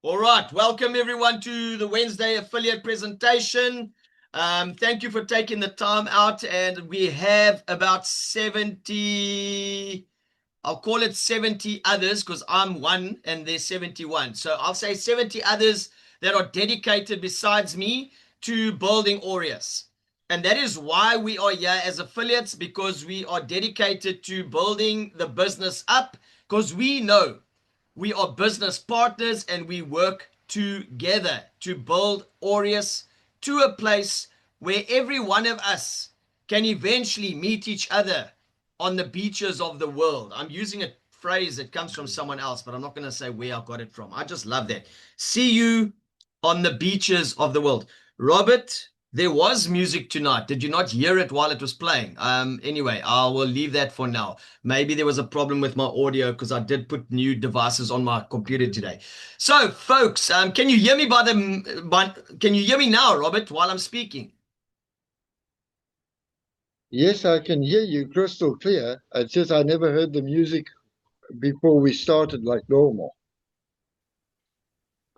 All right, welcome everyone to the Wednesday affiliate presentation. Thank you for taking the time out, and we have about 70, I'll call it 70 others because I'm one and there's 71. So I'll say 70 others that are dedicated besides me to building Aureus. And that is why we are here as affiliates, because we are dedicated to building the business up, because we know we are business partners and we work together to build Aureus to a place where every one of us can eventually meet each other on the beaches of the world. I'm using a phrase that comes from someone else, but I'm not going to say where I got it from. I just love that. See you on the beaches of the world. Robert, there was music tonight. Did you not hear it while it was playing? Anyway, I will leave that for now. Maybe there was a problem with my audio because I did put new devices on my computer today. So, folks, can you hear me can you hear me now, Robert, while I'm speaking? Yes, I can hear you crystal clear. It's just I never heard the music before we started like normal.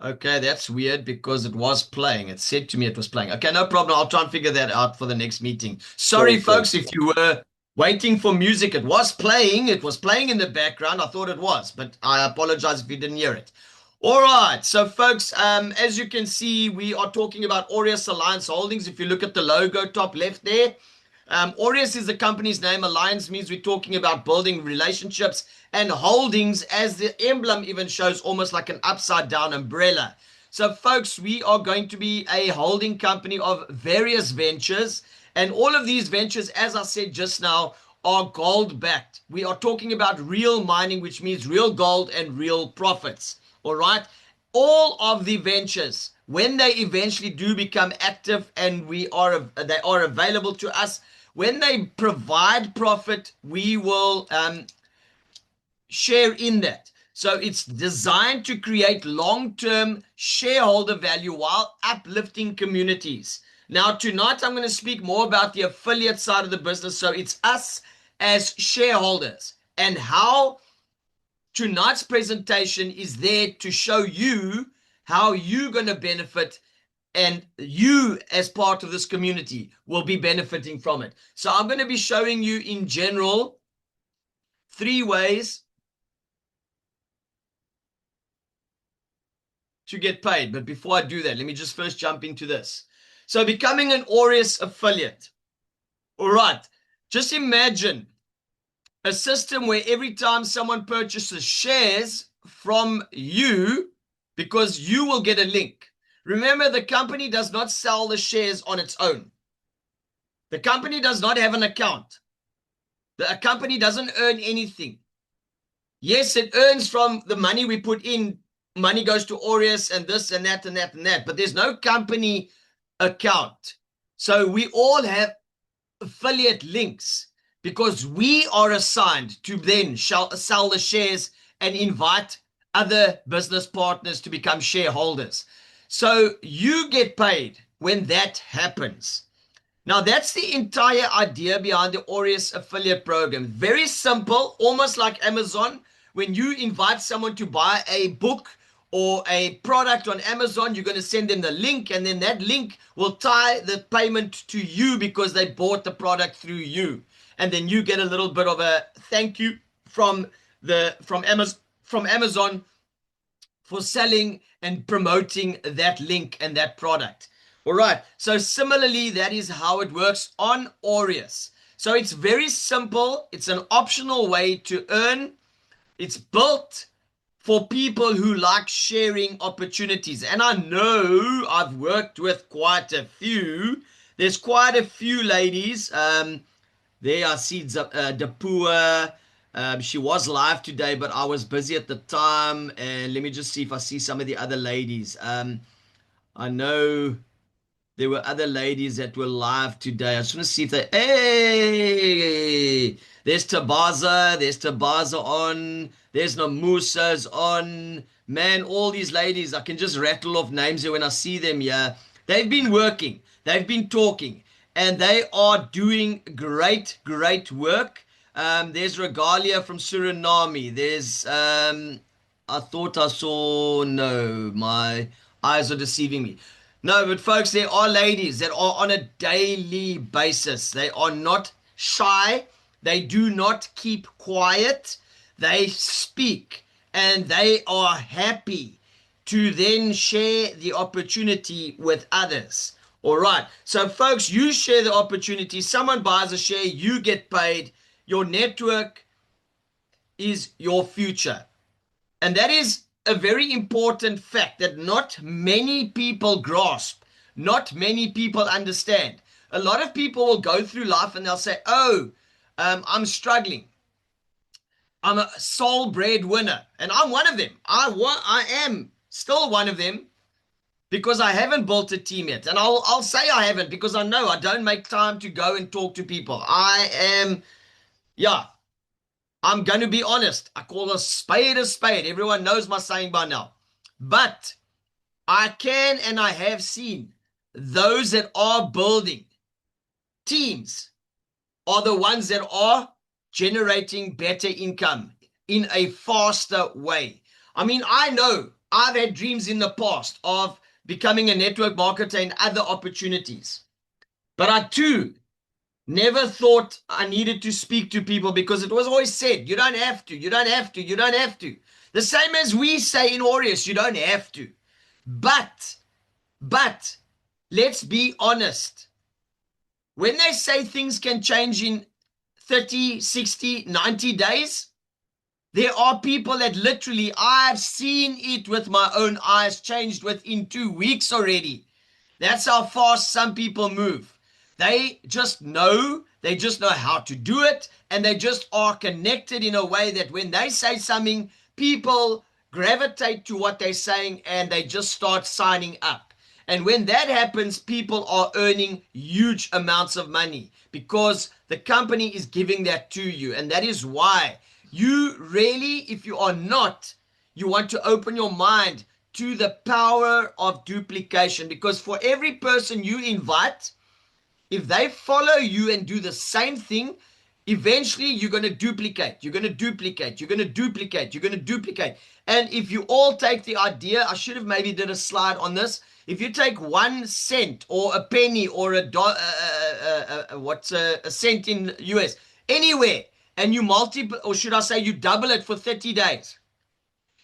Okay, that's weird because it was playing. It said to me it was playing. Okay, no problem. I'll try and figure that out for the next meeting. Sorry, Okay. folks, if you were waiting for music. It was playing. It was playing in the background. I thought it was, but I apologize if you didn't hear it. All right. So, folks, as you can see, we are talking about Aureus Alliance Holdings. If you look at the logo top left there, Aureus is the company's name. Alliance means we're talking about building relationships, and holdings, as the emblem even shows, almost like an upside down umbrella. So, folks, we are going to be a holding company of various ventures, and all of these ventures, as I said just now, are gold backed. We are talking about real mining, which means real gold and real profits. All right. All of the ventures, when they eventually do become active and they are available to us, when they provide profit, we will share in that. So it's designed to create long-term shareholder value while uplifting communities. Now, tonight I'm going to speak more about the affiliate side of the business. So it's us as shareholders, and how tonight's presentation is there to show you how you're going to benefit, and you as part of this community will be benefiting from it. So I'm going to be showing you in general 3 ways to get paid. But before I do that, let me just first jump into this. So becoming an Aureus affiliate. All right. Just imagine a system where every time someone purchases shares from you, because you will get a link. Remember, the company does not sell the shares on its own. The company does not have an account. The company doesn't earn anything. Yes, it earns from the money we put in. Money goes to Aureus and this and that and that and that, but there's no company account. So we all have affiliate links because we are assigned to then sell the shares and invite other business partners to become shareholders. So you get paid when that happens. Now, that's the entire idea behind the Aureus affiliate program. Very simple, almost like Amazon. When you invite someone to buy a book or a product on Amazon, you're going to send them the link, and then that link will tie the payment to you because they bought the product through you. And then you get a little bit of a thank you from Amazon for selling and promoting that link and that product. All right. So similarly, that is how it works on Aureus. So it's very simple. It's an optional way to earn. It's built for people who like sharing opportunities. And I know I've worked with quite a few. There's quite a few ladies. There I see Dapua. She was live today, but I was busy at the time. And let me just see if I see some of the other ladies. I know there were other ladies that were live today. I just want to see if they. Hey, there's Tabaza. There's Tabaza on. There's Namusa's on. Man, all these ladies, I can just rattle off names here when I see them. Yeah, they've been working. They've been talking, and they are doing great, great work. There's Regalia from Suriname. There's I thought I saw, no, my eyes are deceiving me. No, but folks, there are ladies that are on a daily basis. They are not shy. They do not keep quiet. They speak and they are happy to then share the opportunity with others. All right. So, folks, you share the opportunity. Someone buys a share, you get paid. Your network is your future. And that is a very important fact that not many people grasp, not many people understand. A lot of people will go through life and they'll say, oh, I'm struggling. I'm a sole breadwinner. And I'm one of them. I am still one of them because I haven't built a team yet. And I'll say I haven't because I know I don't make time to go and talk to people. I'm going to be honest. I call a spade a spade. Everyone knows my saying by now. But I can and I have seen those that are building teams are the ones that are generating better income in a faster way. I mean, I know I've had dreams in the past of becoming a network marketer and other opportunities. But I too never thought I needed to speak to people because it was always said, you don't have to, you don't have to, you don't have to. The same as we say in Aureus, you don't have to. But, let's be honest. When they say things can change in 30, 60, 90 days, there are people that literally, I've seen it with my own eyes, changed within 2 weeks already. That's how fast some people move. They just know how to do it, and they just are connected in a way that when they say something, people gravitate to what they're saying and they just start signing up. And when that happens, people are earning huge amounts of money because the company is giving that to you. And that is why you really, if you are not, you want to open your mind to the power of duplication, because for every person you invite, if they follow you and do the same thing, eventually you're going to duplicate, you're going to duplicate, you're going to duplicate, you're going to duplicate. And if you all take the idea, I should have maybe did a slide on this. If you take 1 cent or a penny or a cent in US, anywhere, and you multiply, or should I say you double it for 30 days,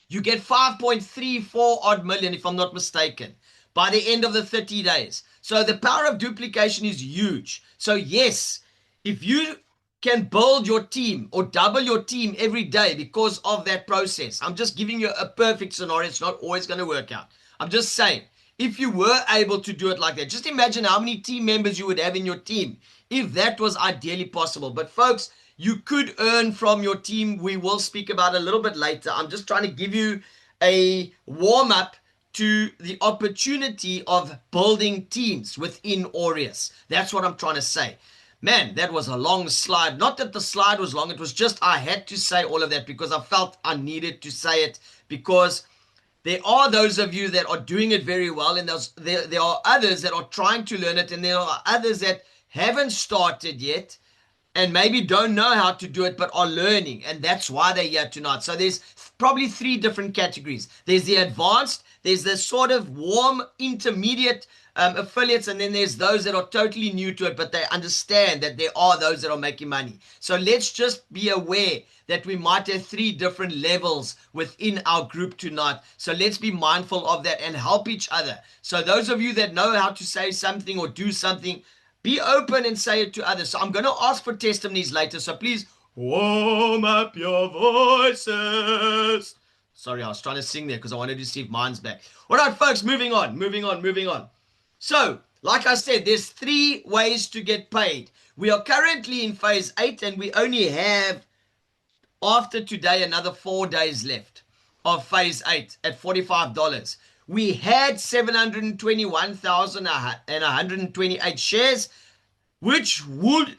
you get 5.34 odd million, if I'm not mistaken, by the end of the 30 days. So the power of duplication is huge. So yes, if you can build your team or double your team every day because of that process, I'm just giving you a perfect scenario. It's not always going to work out. I'm just saying, if you were able to do it like that, just imagine how many team members you would have in your team if that was ideally possible. But folks, you could earn from your team. We will speak about it a little bit later. I'm just trying to give you a warm-up to the opportunity of building teams within Aureus. That's what I'm trying to say. Man, that was a long slide. Not that the slide was long. It was just I had to say all of that because I felt I needed to say it, because there are those of you that are doing it very well, and there are others that are trying to learn it, and there are others that haven't started yet and maybe don't know how to do it but are learning, and that's why they're here tonight. So there's probably 3 different categories. There's the advanced, there's the sort of warm intermediate affiliates, and then there's those that are totally new to it, but they understand that there are those that are making money. So let's just be aware that we might have 3 different levels within our group tonight. So let's be mindful of that and help each other. So those of you that know how to say something or do something, be open and say it to others. So I'm going to ask for testimonies later. So please warm up your voices. Sorry, I was trying to sing there because I wanted to see if mine's back. All right, folks, moving on. So, like I said, there's 3 ways to get paid. We are currently in phase 8, and we only have, after today, another 4 days left of phase 8 at $45. We had 721,128 shares, which would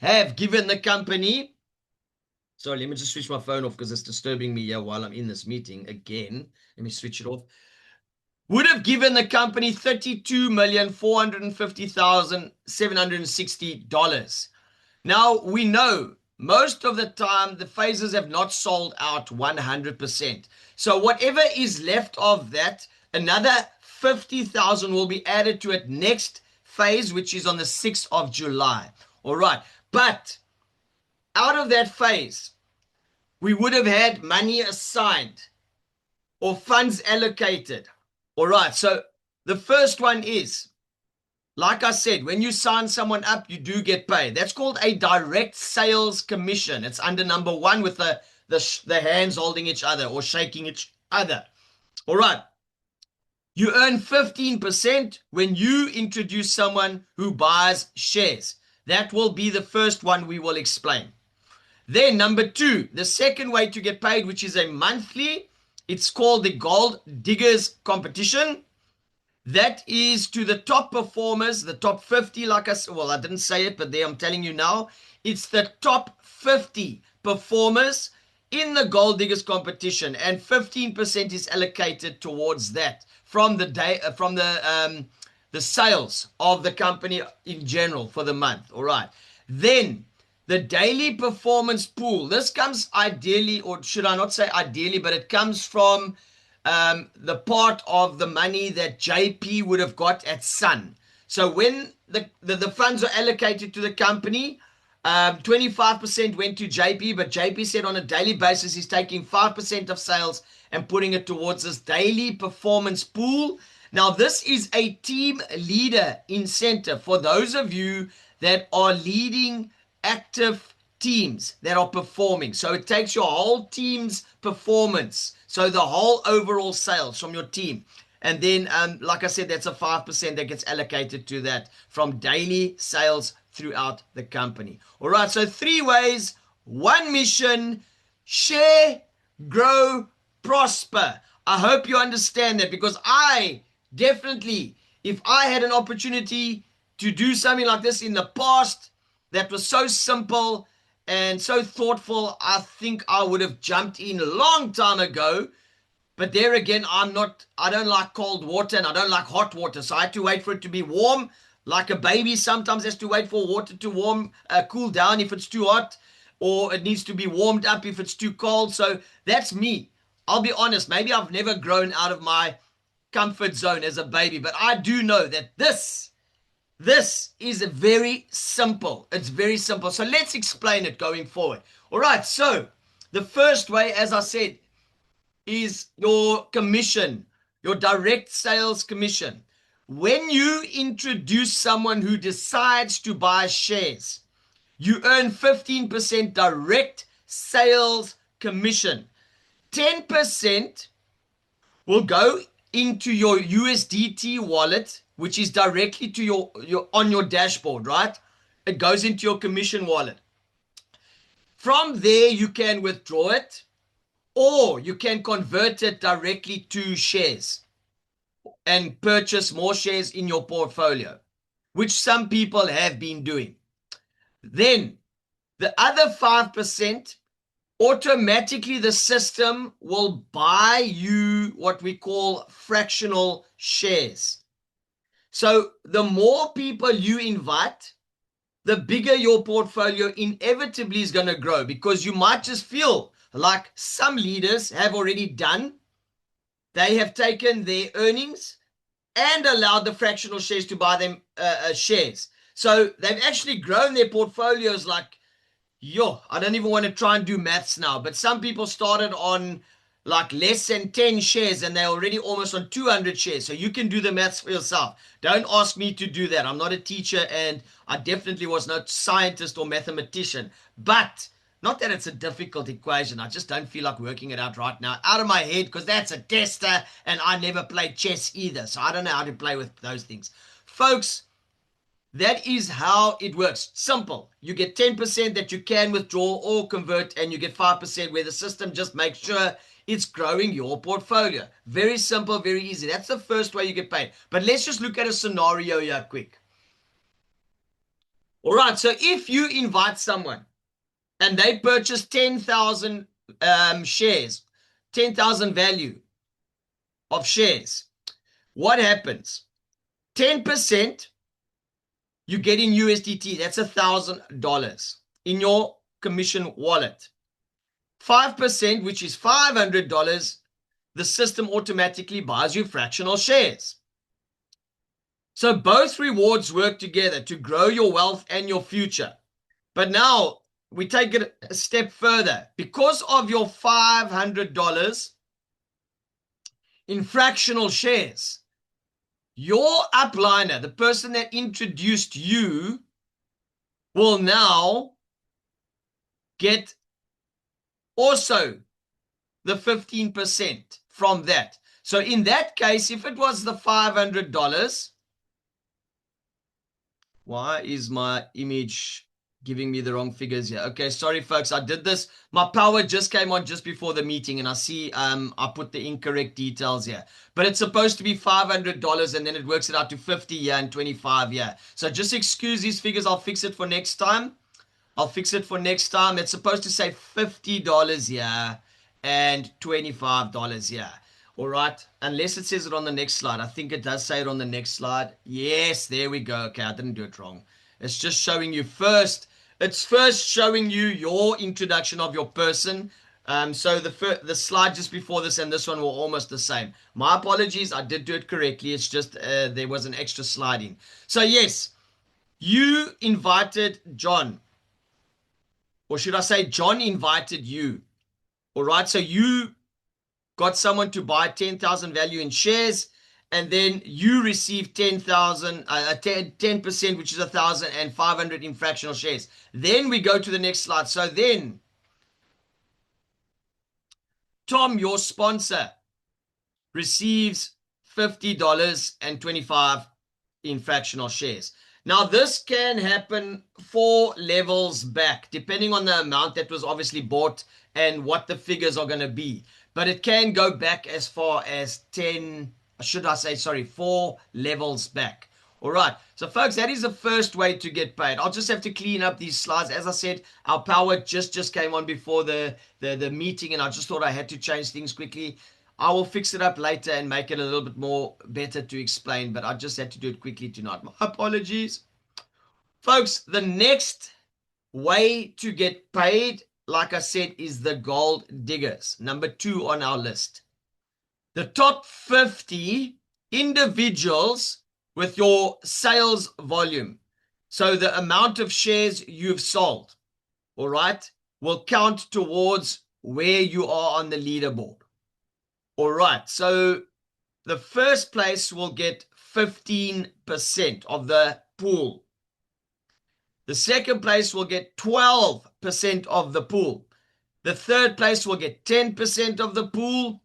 have given the company... Sorry, let me just switch my phone off because it's disturbing me here while I'm in this meeting again. Let me switch it off. Would have given the company $32,450,760. Now, we know most of the time, the phases have not sold out 100%. So whatever is left of that, another 50,000 will be added to it next phase, which is on the 6th of July. All right. But out of that phase, we would have had money assigned or funds allocated. All right. So the first one is, like I said, when you sign someone up, you do get paid. That's called a direct sales commission. It's under number 1 with the hands holding each other or shaking each other. All right. You earn 15% when you introduce someone who buys shares. That will be the first one we will explain. Then number 2, the second way to get paid, which is a monthly, it's called the Gold Diggers Competition. That is to the top performers, the top 50, like I said. Well, I didn't say it, but there I'm telling you now. It's the top 50 performers in the Gold Diggers Competition, and 15% is allocated towards that from the sales of the company in general for the month. All right. Then the daily performance pool. This comes ideally, or should I not say ideally, but it comes from the part of the money that JP would have got at Sun. So when the funds are allocated to the company, 25% went to JP, but JP said on a daily basis he's taking 5% of sales and putting it towards this daily performance pool. Now, this is a team leader incentive for those of you that are leading active teams that are performing. So it takes your whole team's performance, so the whole overall sales from your team. And then, like I said, that's a 5% that gets allocated to that from daily sales throughout the company. All right, so 3 ways, 1 mission: share, grow, prosper. I hope you understand that, because I definitely, if I had an opportunity to do something like this in the past that was so simple and so thoughtful, I think I would have jumped in a long time ago. But there again, I don't like cold water and I don't like hot water. So I had to wait for it to be warm. Like a baby sometimes has to wait for water to cool down if it's too hot, or it needs to be warmed up if it's too cold. So that's me. I'll be honest, maybe I've never grown out of my comfort zone as a baby, but I do know that this is very simple. It's very simple. So let's explain it going forward. All right. So the first way, as I said, is your commission, your direct sales commission. When you introduce someone who decides to buy shares, you earn 15% direct sales commission. 10% will go into your USDT wallet, which is directly to your on your dashboard, right? It goes into your commission wallet. From there, you can withdraw it, or you can convert it directly to shares and purchase more shares in your portfolio, which some people have been doing. Then the other 5%, automatically the system will buy you what we call fractional shares. So the more people you invite, the bigger your portfolio inevitably is going to grow, because you might just feel like some leaders have already done. They have taken their earnings and allowed the fractional shares to buy them shares. So they've actually grown their portfolios like, I don't even want to try and do maths now, but some people started on like less than 10 shares and they're already almost on 200 shares. So you can do the maths for yourself. Don't ask me to do that. I'm not a teacher and I definitely was no scientist or mathematician. But not that it's a difficult equation. I just don't feel like working it out right now out of my head, because that's a tester and I never played chess either. So I don't know how to play with those things. Folks, that is how it works. Simple. You get 10% that you can withdraw or convert, and you get 5% where the system just makes sure it's growing your portfolio. Very simple, very easy. That's the first way you get paid. But let's just look at a scenario here quick. All right, so if you invite someone and they purchase 10,000 shares, 10,000 value of shares, what happens? 10% you get in USDT, that's $1,000 in your commission wallet. 5%, which is $500, the system automatically buys you fractional shares. So both rewards work together to grow your wealth and your future. But now we take it a step further. Because of your $500 in fractional shares, your upliner, the person that introduced you, will now get also the 15% from that. So in that case, if it was the $500, why is my image giving me the wrong figures here? Okay, sorry folks, I did this. My power just came on just before the meeting and I see I put the incorrect details here. But it's supposed to be $500 and then it works it out to 50 here and 25 here. So just excuse these figures. I'll fix it for next time. It's supposed to say $50 here and $25 here. All right, unless it says it on the next slide. I think it does say it on the next slide. Yes, there we go. Okay, I didn't do it wrong. It's just showing you first. It's first showing you your introduction of your person. So the slide just before this and this one were almost the same. My apologies. I did do it correctly. It's just there was an extra sliding. So yes, you invited John. Or should I say John invited you. All right, so you got someone to buy 10,000 value in shares, and then you receive 10,000, 10%, which is 1,500 in fractional shares. Then we go to the next slide. So then, Tom, your sponsor, receives $50 and 25 in fractional shares. Now, this can happen 4 levels back, depending on the amount that was obviously bought and what the figures are going to be. But it can go back as far as 4 levels back. All right. So, folks, that is the first way to get paid. I'll just have to clean up these slides. As I said, our power just came on before the meeting, and I just thought I had to change things quickly. I will fix it up later and make it a little bit more better to explain, but I just had to do it quickly tonight. My apologies. Folks, the next way to get paid, like I said, is the gold diggers. Number 2 on our list. The top 50 individuals with your sales volume. So the amount of shares you've sold, all right, will count towards where you are on the leaderboard. All right, so the first place will get 15% of the pool. The second place will get 12% of the pool. The third place will get 10% of the pool.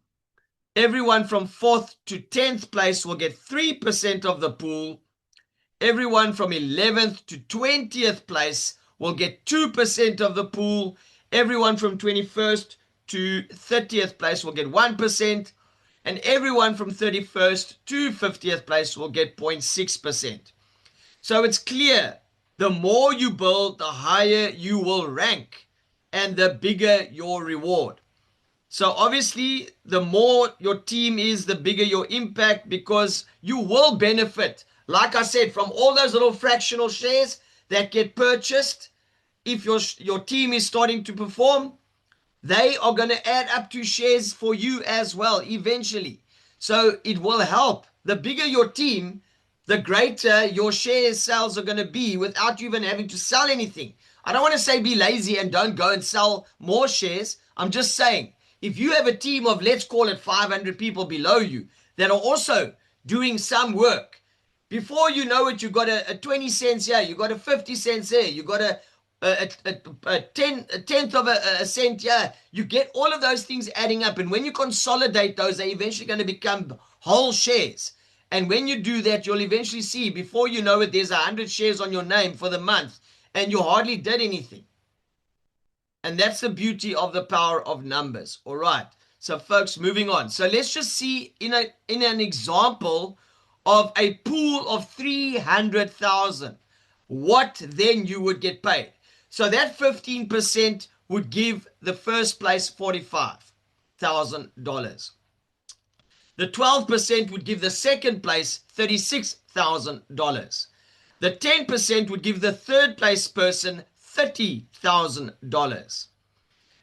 Everyone from 4th to 10th place will get 3% of the pool. Everyone from 11th to 20th place will get 2% of the pool. Everyone from 21st to 30th place will get 1%. And everyone from 31st to 50th place will get 0.6%. So it's clear, the more you build, the higher you will rank and the bigger your reward. So obviously, the more your team is, the bigger your impact, because you will benefit, like I said, from all those little fractional shares that get purchased. If your team is starting to perform, they are going to add up to shares for you as well eventually. So it will help. The bigger your team, the greater your share sales are going to be without you even having to sell anything. I don't want to say be lazy and don't go and sell more shares. I'm just saying, if you have a team of, let's call it 500 people below you that are also doing some work, before you know it, you got a 20 cents here, you got a 50 cents here, you got a tenth of a cent here. You get all of those things adding up, and when you consolidate those, they're eventually going to become whole shares. And when you do that, you'll eventually see, before you know it, there's 100 shares on your name for the month, and you hardly did anything. And that's the beauty of the power of numbers. All right. So folks, moving on. So let's just see in an example of a pool of 300,000, what then you would get paid. So that 15% would give the first place $45,000. The 12% would give the second place $36,000. The 10% would give the third place person $30,000.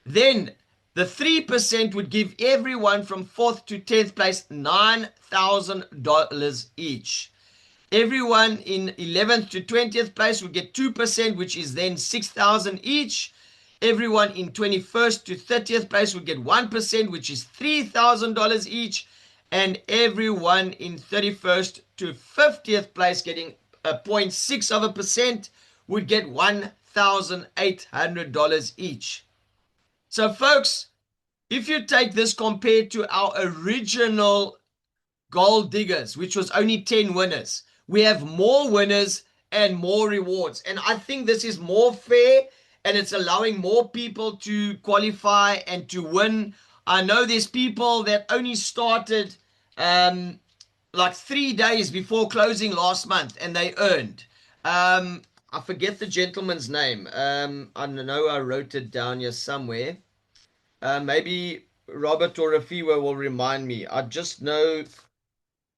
Then the 3% would give everyone from 4th to 10th place $9,000 each. Everyone in 11th to 20th place would get 2%, which is then $6,000 each. Everyone in 21st to 30th place would get 1%, which is $3,000 each. And everyone in 31st to 50th place getting a 0.6% would get $1,800 each. So folks, if you take this compared to our original Gold Diggers, which was only 10 winners, we have more winners and more rewards. And I think this is more fair, and it's allowing more people to qualify and to win. I know there's people that only started like 3 days before closing last month, and they earned. I forget the gentleman's name. I know I wrote it down here somewhere. Maybe Robert or Rafiwa will remind me. I just know.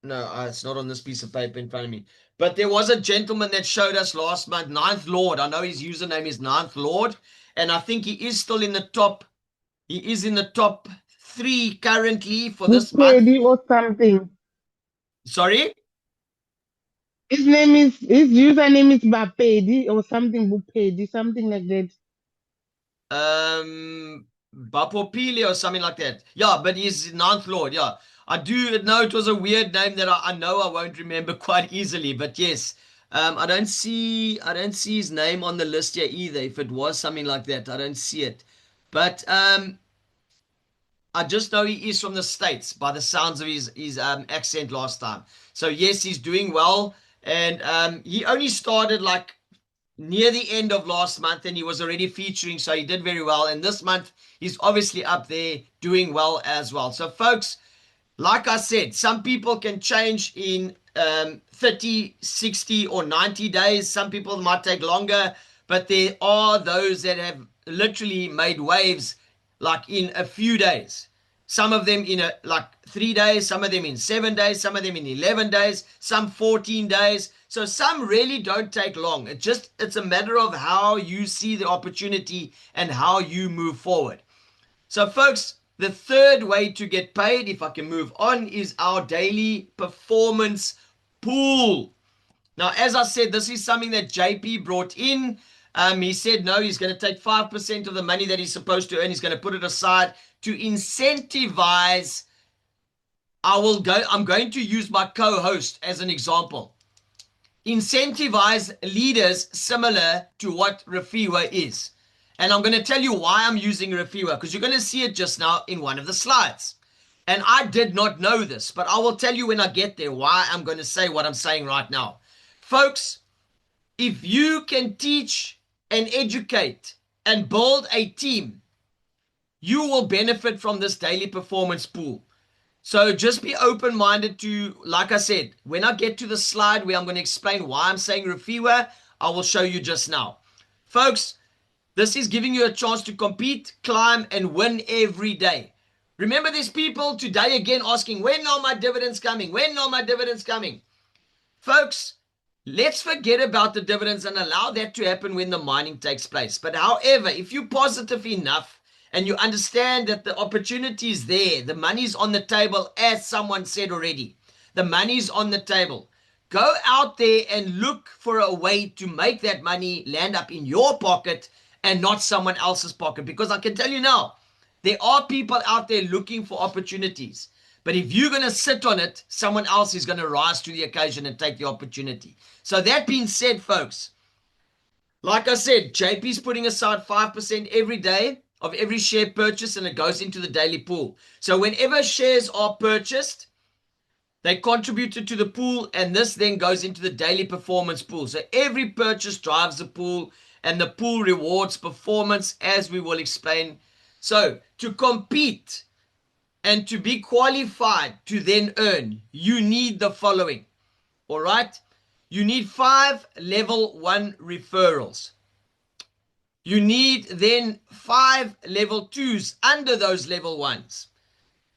No, it's not on this piece of paper in front of me. But there was a gentleman that showed us last month, Ninth Lord. I know his username is Ninth Lord, and I think he is still in the top. He is in the top 3 currently for this month. Bupedi or something. Sorry? His username is Bapedi or something, Bupedi, something like that. Bapopili or something like that. Yeah, but he's Ninth Lord. Yeah, I do know it was a weird name that I know I won't remember quite easily. But yes, I don't see his name on the list here either. If it was something like that, I don't see it. But I just know he is from the States by the sounds of his accent last time. So yes, he's doing well, and he only started like near the end of last month, and he was already featuring, so he did very well. And this month he's obviously up there doing well as well. So folks, like I said, some people can change in 30, 60 or 90 days. Some people might take longer, but there are those that have literally made waves like in a few days. Some of them in like 3 days, some of them in 7 days, some of them in 11 days, some 14 days. So some really don't take long. It's a matter of how you see the opportunity and how you move forward. So folks, the third way to get paid, if I can move on, is our daily performance pool. Now, as I said, this is something that JP brought in. He said, no, he's going to take 5% of the money that he's supposed to earn. He's going to put it aside to incentivize. I'm going to use my co-host as an example. Incentivize leaders similar to what Rafiwa is. And I'm going to tell you why I'm using Rafiwa, because you're going to see it just now in one of the slides. And I did not know this, but I will tell you when I get there why I'm going to say what I'm saying right now. Folks, if you can teach and educate and build a team, you will benefit from this daily performance pool. So just be open-minded to, like I said, when I get to the slide where I'm going to explain why I'm saying Rafiwa, I will show you just now. Folks, this is giving you a chance to compete, climb, and win every day. Remember, there's people today again asking, when are my dividends coming? When are my dividends coming? Folks, let's forget about the dividends and allow that to happen when the mining takes place. But however, if you're positive enough, and you understand that the opportunity is there, the money's on the table, as someone said already. The money's on the table. Go out there and look for a way to make that money land up in your pocket and not someone else's pocket. Because I can tell you now, there are people out there looking for opportunities. But if you're going to sit on it, someone else is going to rise to the occasion and take the opportunity. So that being said, folks, like I said, JP's putting aside 5% every day of every share purchase, and it goes into the daily pool. So whenever shares are purchased, they contributed to the pool, and this then goes into the daily performance pool. So every purchase drives the pool, and the pool rewards performance, as we will explain. So to compete and to be qualified to then earn, you need the following. All right? You need 5 level 1 referrals. You need then 5 level 2s under those level 1s.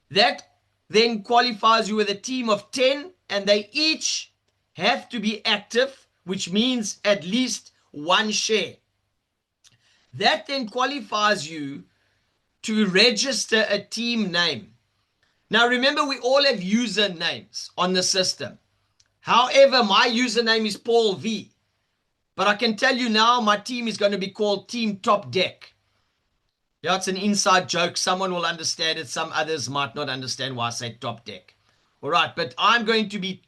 That then qualifies you with a team of 10, and they each have to be active, which means at least 1 share. That then qualifies you to register a team name. Now remember, we all have usernames on the system. However, my username is Paul V. But I can tell you now, my team is going to be called Team Top Deck. Yeah, it's an inside joke. Someone will understand it. Some others might not understand why I say Top Deck. All right, but I'm going to be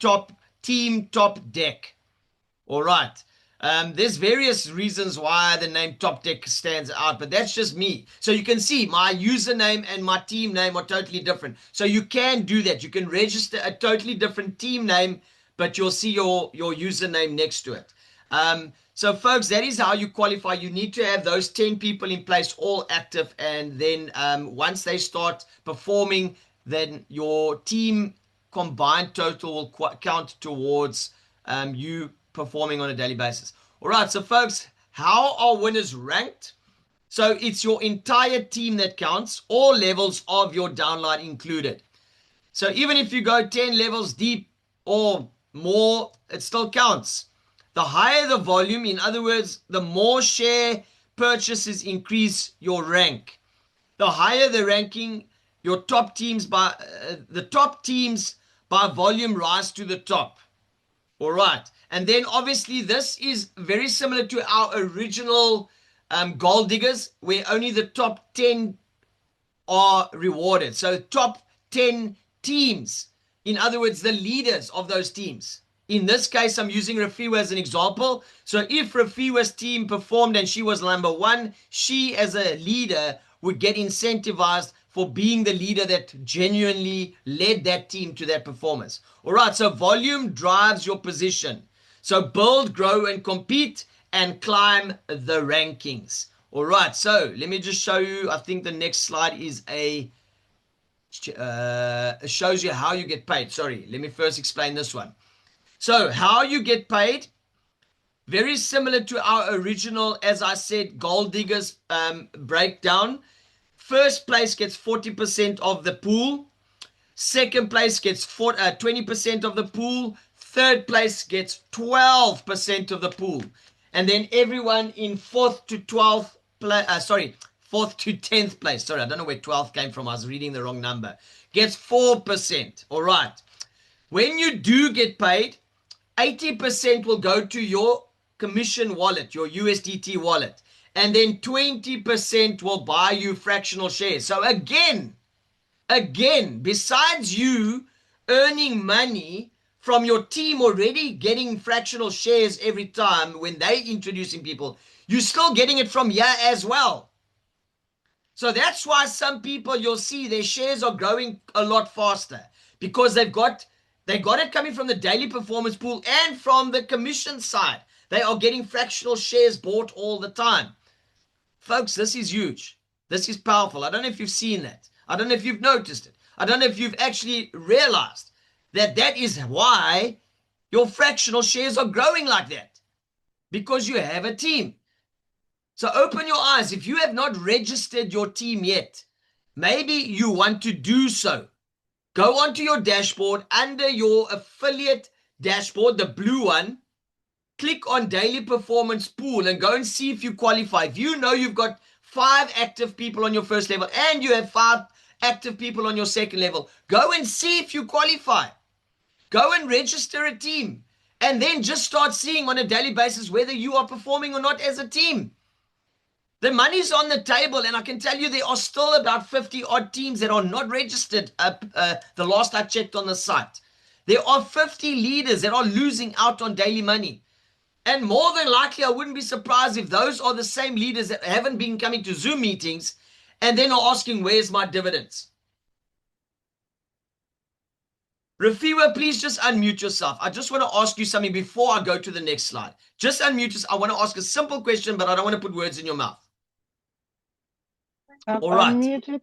Team Top Deck. All right. There's various reasons why the name Top Deck stands out, but that's just me. So you can see my username and my team name are totally different. So you can do that. You can register a totally different team name, but you'll see your username next to it. So folks, that is how you qualify. You need to have those 10 people in place, all active. And then once they start performing, then your team combined total will count towards you performing on a daily basis. All right, so folks, how are winners ranked? So it's your entire team that counts, all levels of your downline included. So even if you go 10 levels deep or more, it still counts. The higher the volume, in other words, the more share purchases increase your rank. The higher the ranking, your top teams by the top teams by volume rise to the top. All right. And then obviously this is very similar to our original Gold Diggers, where only the top 10 are rewarded. So top 10 teams, in other words, the leaders of those teams. In this case, I'm using Rafiwa as an example. So if Rafiwa's team performed and she was number one, she as a leader would get incentivized for being the leader that genuinely led that team to that performance. All right, so volume drives your position. So build, grow, and compete and climb the rankings. All right, so let me just show you. I think the next slide is shows you how you get paid. Sorry, let me first explain this one. So how you get paid, very similar to our original, as I said, Gold Diggers breakdown. First place gets 40% of the pool. Second place gets 20% of the pool. Third place gets 12% of the pool. And then everyone in 4th to 10th place. Sorry, I don't know where 12th came from. I was reading the wrong number. Gets 4%. All right. When you do get paid, 80% will go to your commission wallet, your USDT wallet. And then 20% will buy you fractional shares. So again, besides you earning money from your team already getting fractional shares every time when they introducing people, you're still getting it from here as well. So that's why some people, you'll see their shares are growing a lot faster, because they got it coming from the daily performance pool and from the commission side. They are getting fractional shares bought all the time. Folks, this is huge. This is powerful. I don't know if you've seen that. I don't know if you've noticed it. I don't know if you've actually realized that that is why your fractional shares are growing like that, because you have a team. So open your eyes. If you have not registered your team yet, maybe you want to do so. Go onto your dashboard, under your affiliate dashboard, the blue one, click on daily performance pool and go and see if you qualify. If you know you've got 5 active people on your first level and you have 5 active people on your second level, go and see if you qualify. Go and register a team and then just start seeing on a daily basis whether you are performing or not as a team. The money's on the table, and I can tell you there are still about 50 odd teams that are not registered. The last I checked on the site, there are 50 leaders that are losing out on daily money. And more than likely, I wouldn't be surprised if those are the same leaders that haven't been coming to Zoom meetings and then are asking, where's my dividends? Rafiwa, please just unmute yourself. I just want to ask you something before I go to the next slide. Just unmute yourself. I want to ask a simple question, but I don't want to put words in your mouth. All right. Unmuted.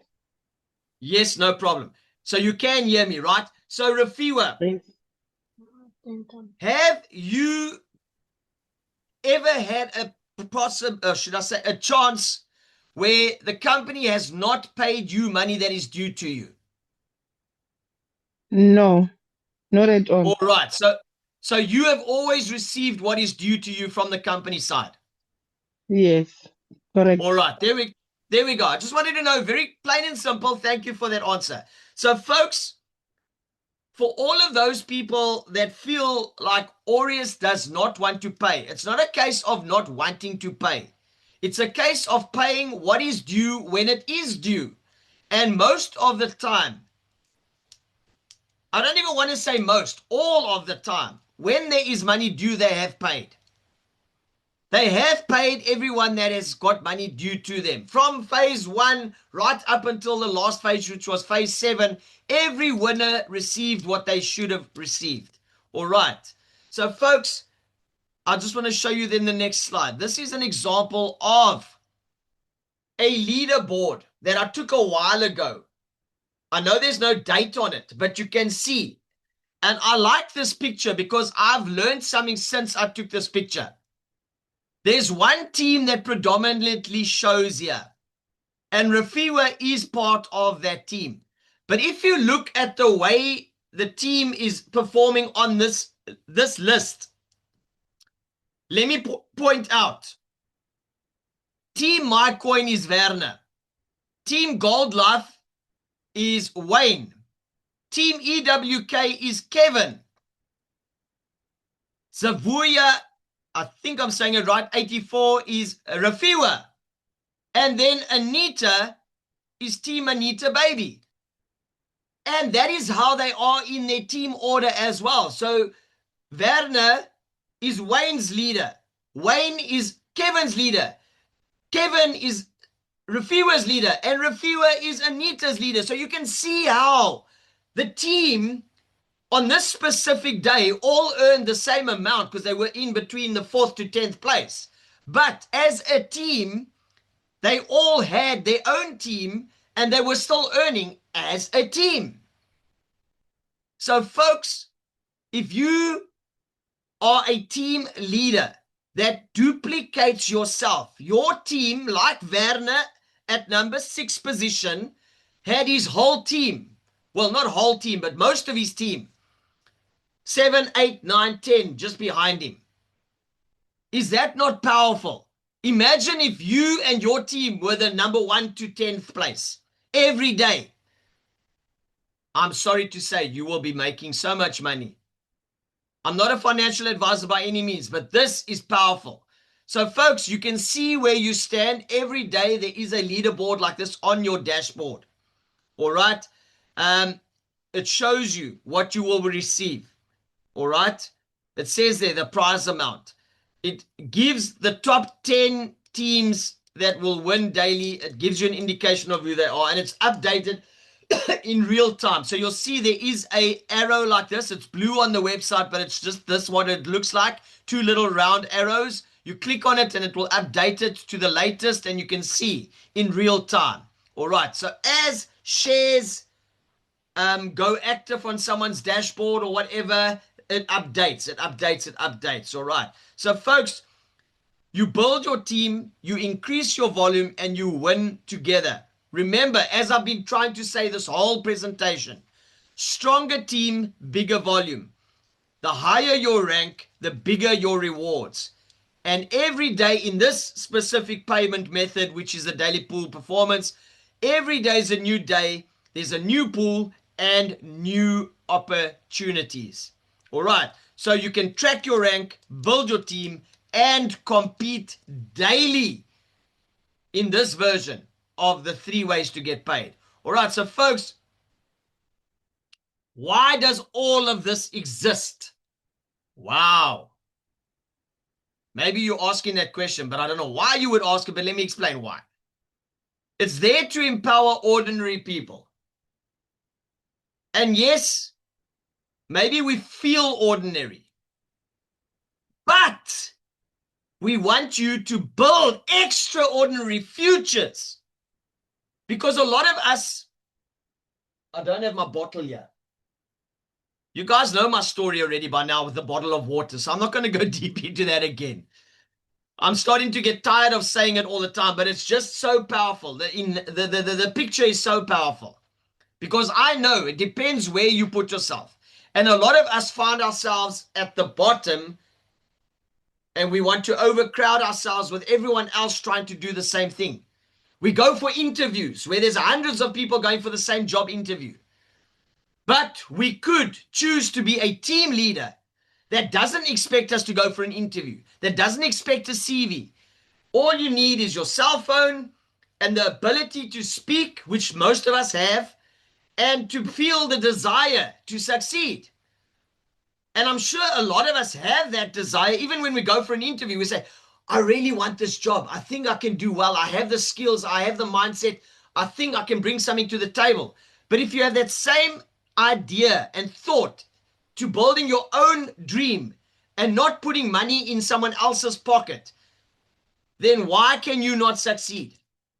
Yes, no problem. So you can hear me, right? So Rafiwa, have you ever had a chance where the company has not paid you money that is due to you? No, not at all. All right. So you have always received what is due to you from the company side. Yes, Correct. All right, there we go. I just wanted to know, very plain and simple. Thank you for that answer. So, folks, for all of those people that feel like Aureus does not want to pay, it's not a case of not wanting to pay. It's a case of paying what is due when it is due. And most of the time, I don't even want to say most, all of the time, when there is money due, they have paid. They have paid everyone that has got money due to them. From phase 1 right up until the last phase, which was phase 7, every winner received what they should have received. All right. So, folks, I just want to show you then the next slide. This is an example of a leaderboard that I took a while ago. I know there's no date on it, but you can see. And I like this picture because I've learned something since I took this picture. There's one team that predominantly shows here, and Refiwa is part of that team. But if you look at the way the team is performing on this list, let me point out. Team MyCoin is Werner. Team Gold Life is Wayne. Team EWK is Kevin. Zavuya, I think I'm saying it right, 84 is Refiwa. And then Anita is Team Anita Baby. And that is how they are in their team order as well. So Werner is Wayne's leader. Wayne is Kevin's leader. Kevin is Refiwa's leader. And Refiwa is Anita's leader. So you can see how the team on this specific day all earned the same amount because they were in between the 4th to 10th place. But as a team, they all had their own team and they were still earning as a team. So, folks, if you are a team leader that duplicates yourself, your team, like Werner at number 6 position, had his whole team. Well, not whole team, but most of his team. 7, 8, 9, 10 just behind him. Is that not powerful? Imagine if you and your team were the number 1 to 10th place every day. I'm sorry to say you will be making so much money. I'm not a financial advisor by any means, but this is powerful. So, folks, you can see where you stand. Every day there is a leaderboard like this on your dashboard. All right? It shows you what you will receive. All right? It says there the prize amount. It gives the top 10 teams that will win daily. It gives you an indication of who they are, and it's updated in real time. So you'll see there is a arrow like this. It's blue on the website, but it's just this what it looks like. 2 little round arrows. You click on it and it will update it to the latest, and you can see in real time. All right. So as shares go active on someone's dashboard or whatever, it updates. All right. So, folks, you build your team, you increase your volume, and you win together. Remember, as I've been trying to say this whole presentation, stronger team, bigger volume. The higher your rank, the bigger your rewards. And every day in this specific payment method, which is a daily pool performance, every day is a new day. There's a new pool and new opportunities. All right. So you can track your rank, build your team, and compete daily in this version of the 3 ways to get paid. All right. So, folks, why does all of this exist? Wow. Maybe you're asking that question, but I don't know why you would ask it, but let me explain why. It's there to empower ordinary people. And yes, maybe we feel ordinary, but we want you to build extraordinary futures. Because a lot of us, I don't have my bottle here. You guys know my story already by now with the bottle of water, so I'm not going to go deep into that again. I'm starting to get tired of saying it all the time, but it's just so powerful. The picture is so powerful. Because I know it depends where you put yourself. And a lot of us find ourselves at the bottom and we want to overcrowd ourselves with everyone else trying to do the same thing. We go for interviews where there's hundreds of people going for the same job interview. But we could choose to be a team leader that doesn't expect us to go for an interview, that doesn't expect a CV. All you need is your cell phone and the ability to speak, which most of us have, and to feel the desire to succeed. And I'm sure a lot of us have that desire. Even when we go for an interview, we say, I really want this job. I think I can do well. I have the skills. I have the mindset. I think I can bring something to the table. But if you have that same idea and thought to building your own dream and not putting money in someone else's pocket, then why can you not succeed?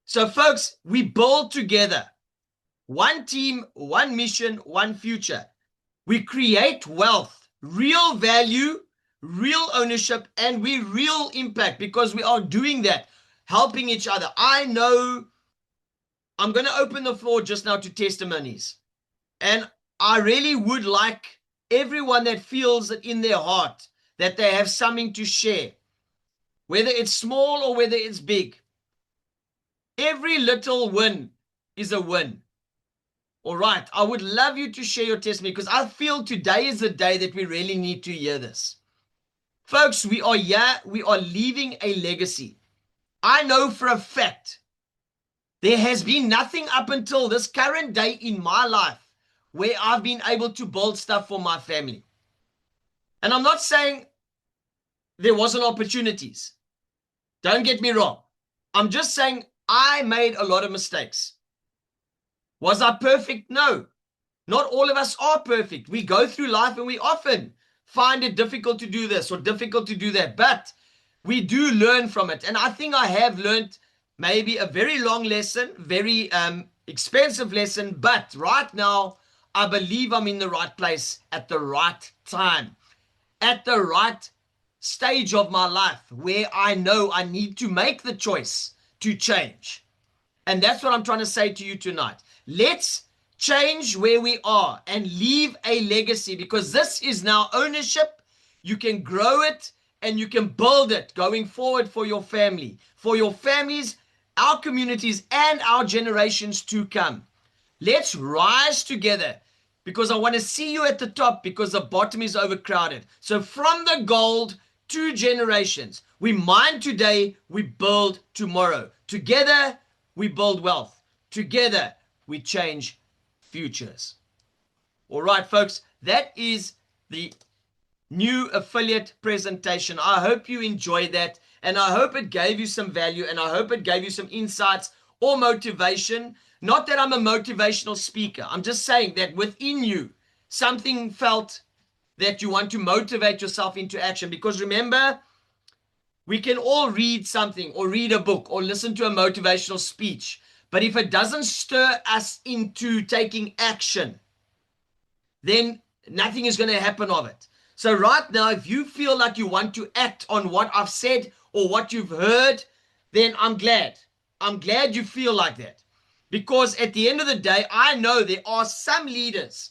So folks, we build together. One team, one mission, one future. We create wealth, real value, real ownership, and we real impact because we are doing that, helping each other. I know I'm going to open the floor just now to testimonies. And I really would like everyone that feels it in their heart that they have something to share, whether it's small or whether it's big. Every little win is a win. All right. I would love you to share your testimony because I feel today is the day that we really need to hear this. Folks, we are here. We are leaving a legacy. I know for a fact there has been nothing up until this current day in my life where I've been able to build stuff for my family. And I'm not saying there wasn't opportunities. Don't get me wrong. I'm just saying I made a lot of mistakes. Was I perfect? No. Not all of us are perfect. We go through life and we often find it difficult to do this or difficult to do that. But we do learn from it. And I think I have learned maybe a very long lesson, very expensive lesson. But right now, I believe I'm in the right place at the right time, at the right stage of my life where I know I need to make the choice to change. And that's what I'm trying to say to you tonight. Let's change where we are and leave a legacy because this is now ownership. You can grow it and you can build it going forward for your family, for your families, our communities, and our generations to come. Let's rise together because I want to see you at the top because the bottom is overcrowded. So from the gold, 2 generations. We mine today, we build tomorrow. Together, we build wealth. Together, we change futures. All right, folks, that is the new affiliate presentation. I hope you enjoyed that, and I hope it gave you some value, and I hope it gave you some insights or motivation. Not that I'm a motivational speaker. I'm just saying that within you, something felt that you want to motivate yourself into action. Because remember, we can all read something or read a book or listen to a motivational speech. But if it doesn't stir us into taking action, then nothing is going to happen of it. So right now, if you feel like you want to act on what I've said or what you've heard, then I'm glad. I'm glad you feel like that. Because at the end of the day, I know there are some leaders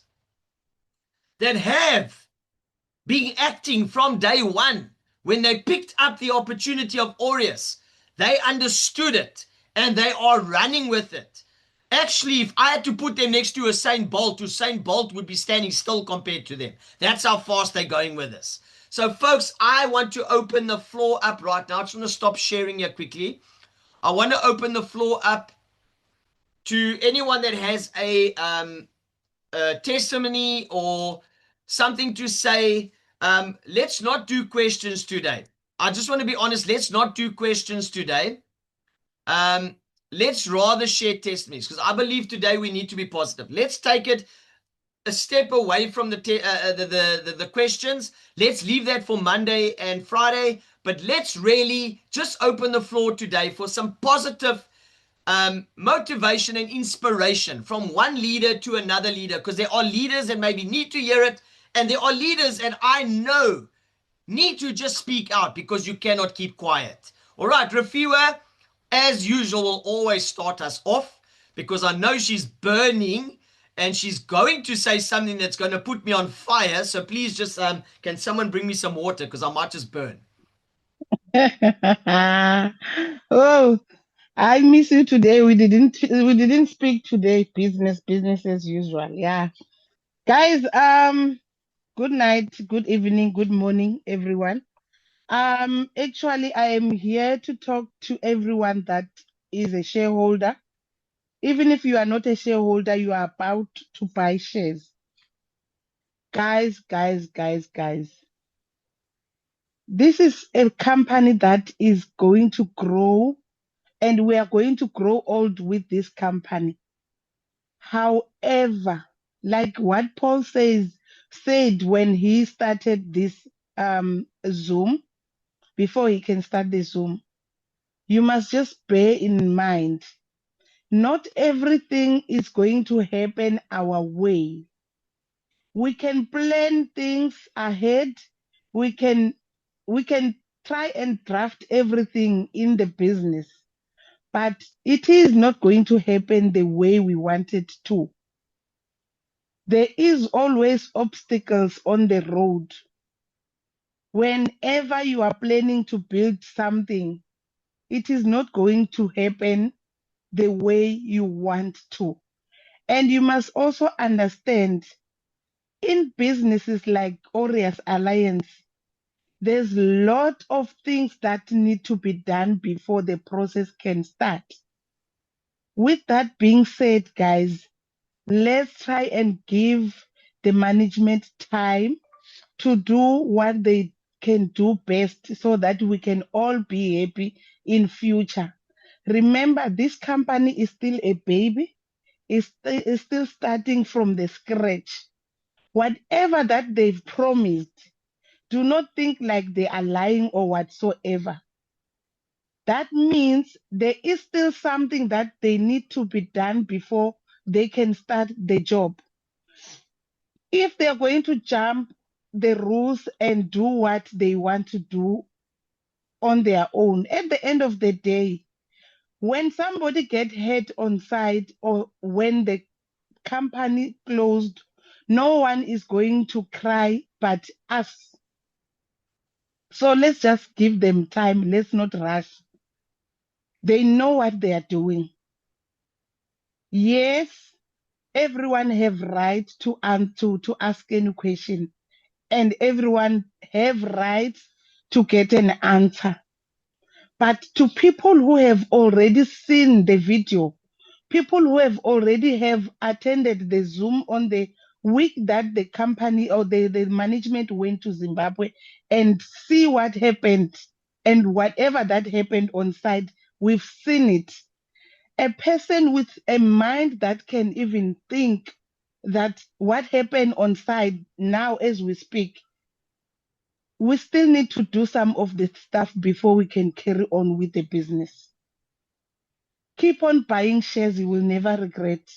that have been acting from day one. When they picked up the opportunity of Aureus, they understood it and they are running with it. Actually, if I had to put them next to Usain Bolt would be standing still compared to them. That's how fast they're going with this. So folks, I want to open the floor up right now. I just want to stop sharing here quickly. I want to open the floor up to anyone that has a testimony or something to say. Let's not do questions today. I just want to be honest. Let's not do questions today. Let's rather share testimonies because I believe today we need to be positive. Let's take it a step away from the questions. Let's leave that for Monday and Friday. But let's really just open the floor today for some positive motivation and inspiration from one leader to another leader, because there are leaders that maybe need to hear it, and there are leaders that I know need to just speak out because you cannot keep quiet. All right, Rafiwa, as usual, will always start us off because I know she's burning and she's going to say something that's going to put me on fire. So please just, can someone bring me some water because I might just burn. Oh, I miss you today. We didn't speak today. Business as usual. Yeah. Guys, good night, good evening, good morning, everyone. Actually, I am here to talk to everyone that is a shareholder. Even if you are not a shareholder, you are about to buy shares. Guys. This is a company that is going to grow, and we are going to grow old with this company. However, like what Paul said when he started this Zoom, before he can start the Zoom, you must just bear in mind, not everything is going to happen our way. We can plan things ahead. We can we can try and draft everything in the business, but it is not going to happen the way we want it to. There is always obstacles on the road. Whenever you are planning to build something, it is not going to happen the way you want to. And you must also understand, in businesses like Aureus Alliance, there's a lot of things that need to be done before the process can start. With that being said, guys, let's try and give the management time to do what they can do best so that we can all be happy in future. Remember, this company is still a baby. It's still starting from the scratch. Whatever that they've promised, do not think like they are lying or whatsoever. That means there is still something that they need to be done before they can start the job. If they're going to jump the rules and do what they want to do on their own, at the end of the day, when somebody get hurt on site or when the company closed, no one is going to cry but us. So let's just give them time. Let's not rush. They know what they are doing. Yes, everyone have right to ask any question, and everyone have rights to get an answer. But to people who have already seen the video, people who have already have attended the Zoom on the week that the company or the management went to Zimbabwe and see what happened, and whatever that happened on site, we've seen it. A person with a mind that can even think that what happened on site now as we speak, we still need to do some of the stuff before we can carry on with the business. Keep on buying shares, you will never regret.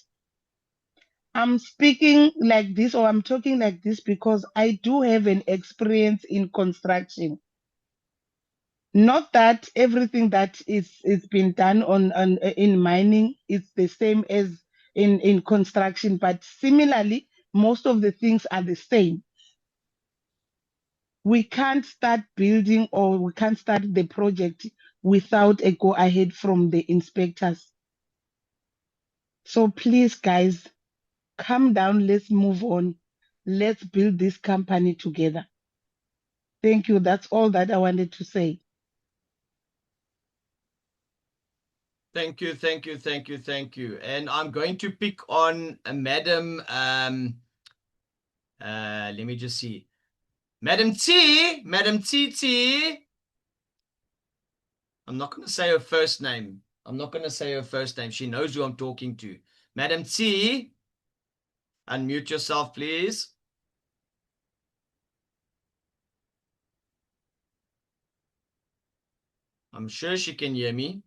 I'm speaking like this, or I'm talking like this because I do have an experience in construction. Not that everything that is been done on in mining is the same as in construction, but similarly, most of the things are the same. We can't start building or we can't start the project without a go ahead from the inspectors. So please, guys, calm down. Let's move on. Let's build this company together. Thank you. That's all that I wanted to say. Thank you. And I'm going to pick on Madam, let me just see. Madam T. I'm not going to say her first name. She knows who I'm talking to. Madam T, unmute yourself, please. I'm sure she can hear me.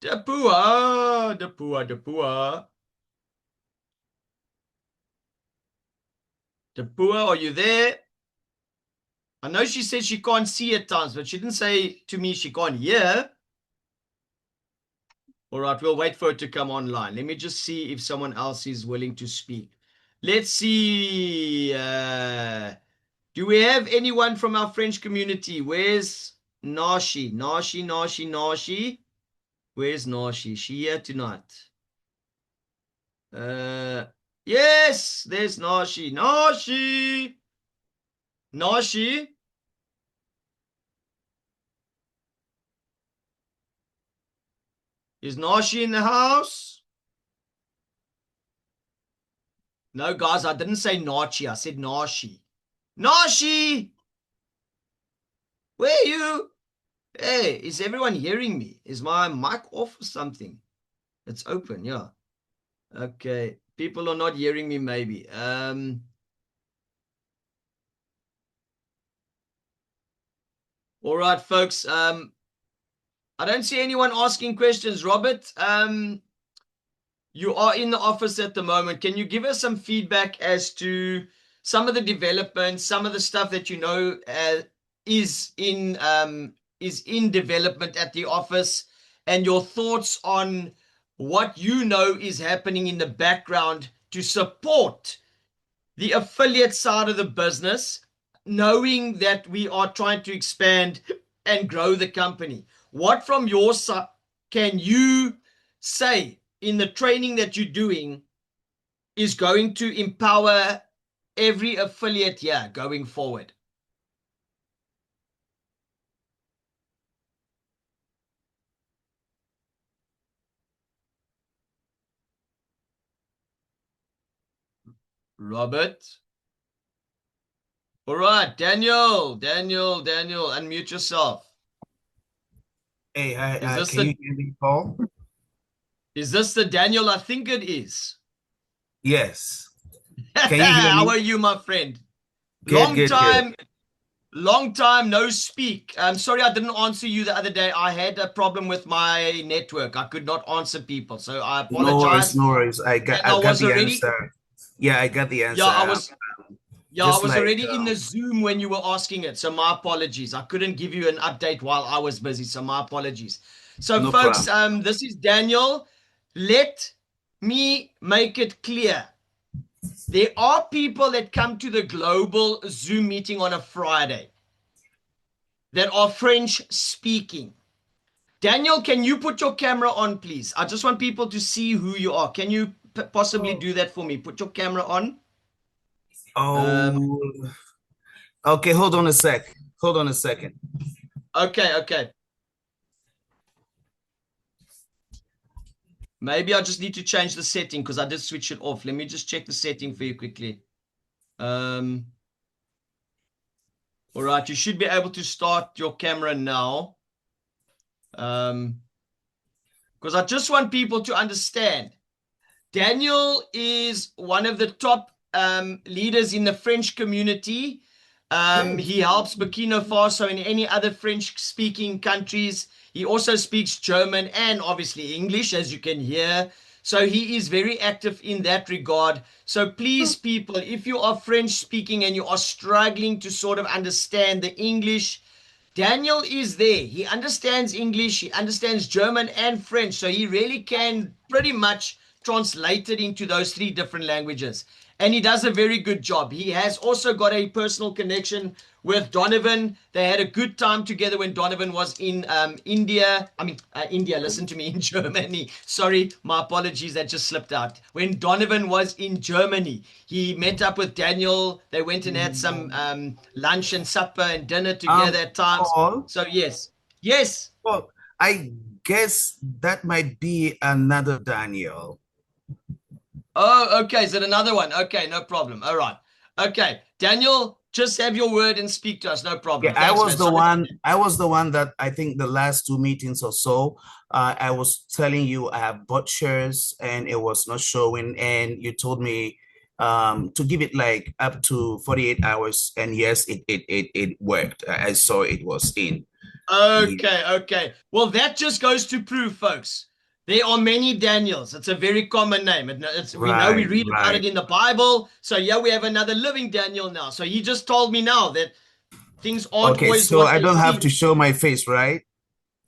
Dapua. Dapua, are you there? I know she said she can't see at times, but she didn't say to me she can't hear. All right, we'll wait for it to come online. Let me just see if someone else is willing to speak. Let's see. Do we have anyone from our French community? Where's Nashi. Nashi, Nashi, Nashi. Where's Nashi? She here tonight. Yes, there's Nashi. Nashi. Nashi. Is Nashi in the house? No, guys, I didn't say Nachi. I said Nashi. Nashi! Where are you? Hey, is everyone hearing me? Is my mic off or something? It's open, yeah. Okay. People are not hearing me, maybe. All right, folks. I don't see anyone asking questions. Robert, you are in the office at the moment. Can you give us some feedback as to some of the developments, some of the stuff that you know is in development at the office, and your thoughts on what you know is happening in the background to support the affiliate side of the business, knowing that we are trying to expand and grow the company? What from your side can you say in the training that you're doing is going to empower every affiliate here going forward? Robert? All right, Daniel, unmute yourself. Hey, Is this can you hear me, Paul? Is this the Daniel I think it is? Yes. Can you hear me? How are you, my friend? Good. Long time no speak. I'm sorry I didn't answer you the other day. I had a problem with my network. I could not answer people, so I apologize. No worries. I got the answer. Yeah, I got the answer. Yeah, I was already in the Zoom when you were asking it, so my apologies. I couldn't give you an update while I was busy, so my apologies. So, no folks, problem. this is Daniel. Let me make it clear. There are people that come to the global Zoom meeting on a Friday that are French speaking. Daniel, can you put your camera on, please? I just want people to see who you are. Can you possibly do that for me? Put your camera on. Oh, okay. Hold on a second. Okay. Maybe I just need to change the setting because I did switch it off. Let me just check the setting for you quickly. All right, you should be able to start your camera now. Because I just want people to understand. Daniel is one of the top leaders in the French community. He helps Burkina Faso and any other French-speaking countries. He also speaks German and obviously English, as you can hear. So he is very active in that regard. So please, people, if you are French-speaking and you are struggling to sort of understand the English, Daniel is there. He understands English, he understands German and French. So he really can pretty much translate it into those three different languages. And he does a very good job. He has also got a personal connection with Donovan. They had a good time together when Donovan was in India. Listen to me, in Germany. Sorry, my apologies, that just slipped out. When Donovan was in Germany, he met up with Daniel. They went and had some lunch and supper and dinner together at times. Paul? So, yes. Well, I guess that might be another Daniel. Oh, okay. Is it another one? Okay, no problem. All right. Okay, Daniel, just have your word and speak to us. No problem. Yeah, Thanks, I was the one that I think the last 2 meetings or so, I was telling you I have bought shares and it was not showing, and you told me to give it like up to 48 hours, and yes, it worked. I saw it was in. Okay. Well, that just goes to prove, folks, there are many Daniels. It's a very common name. We read about it in the Bible. So yeah, we have another living Daniel now. So he just told me now that things aren't always. So I don't have to show my face, right?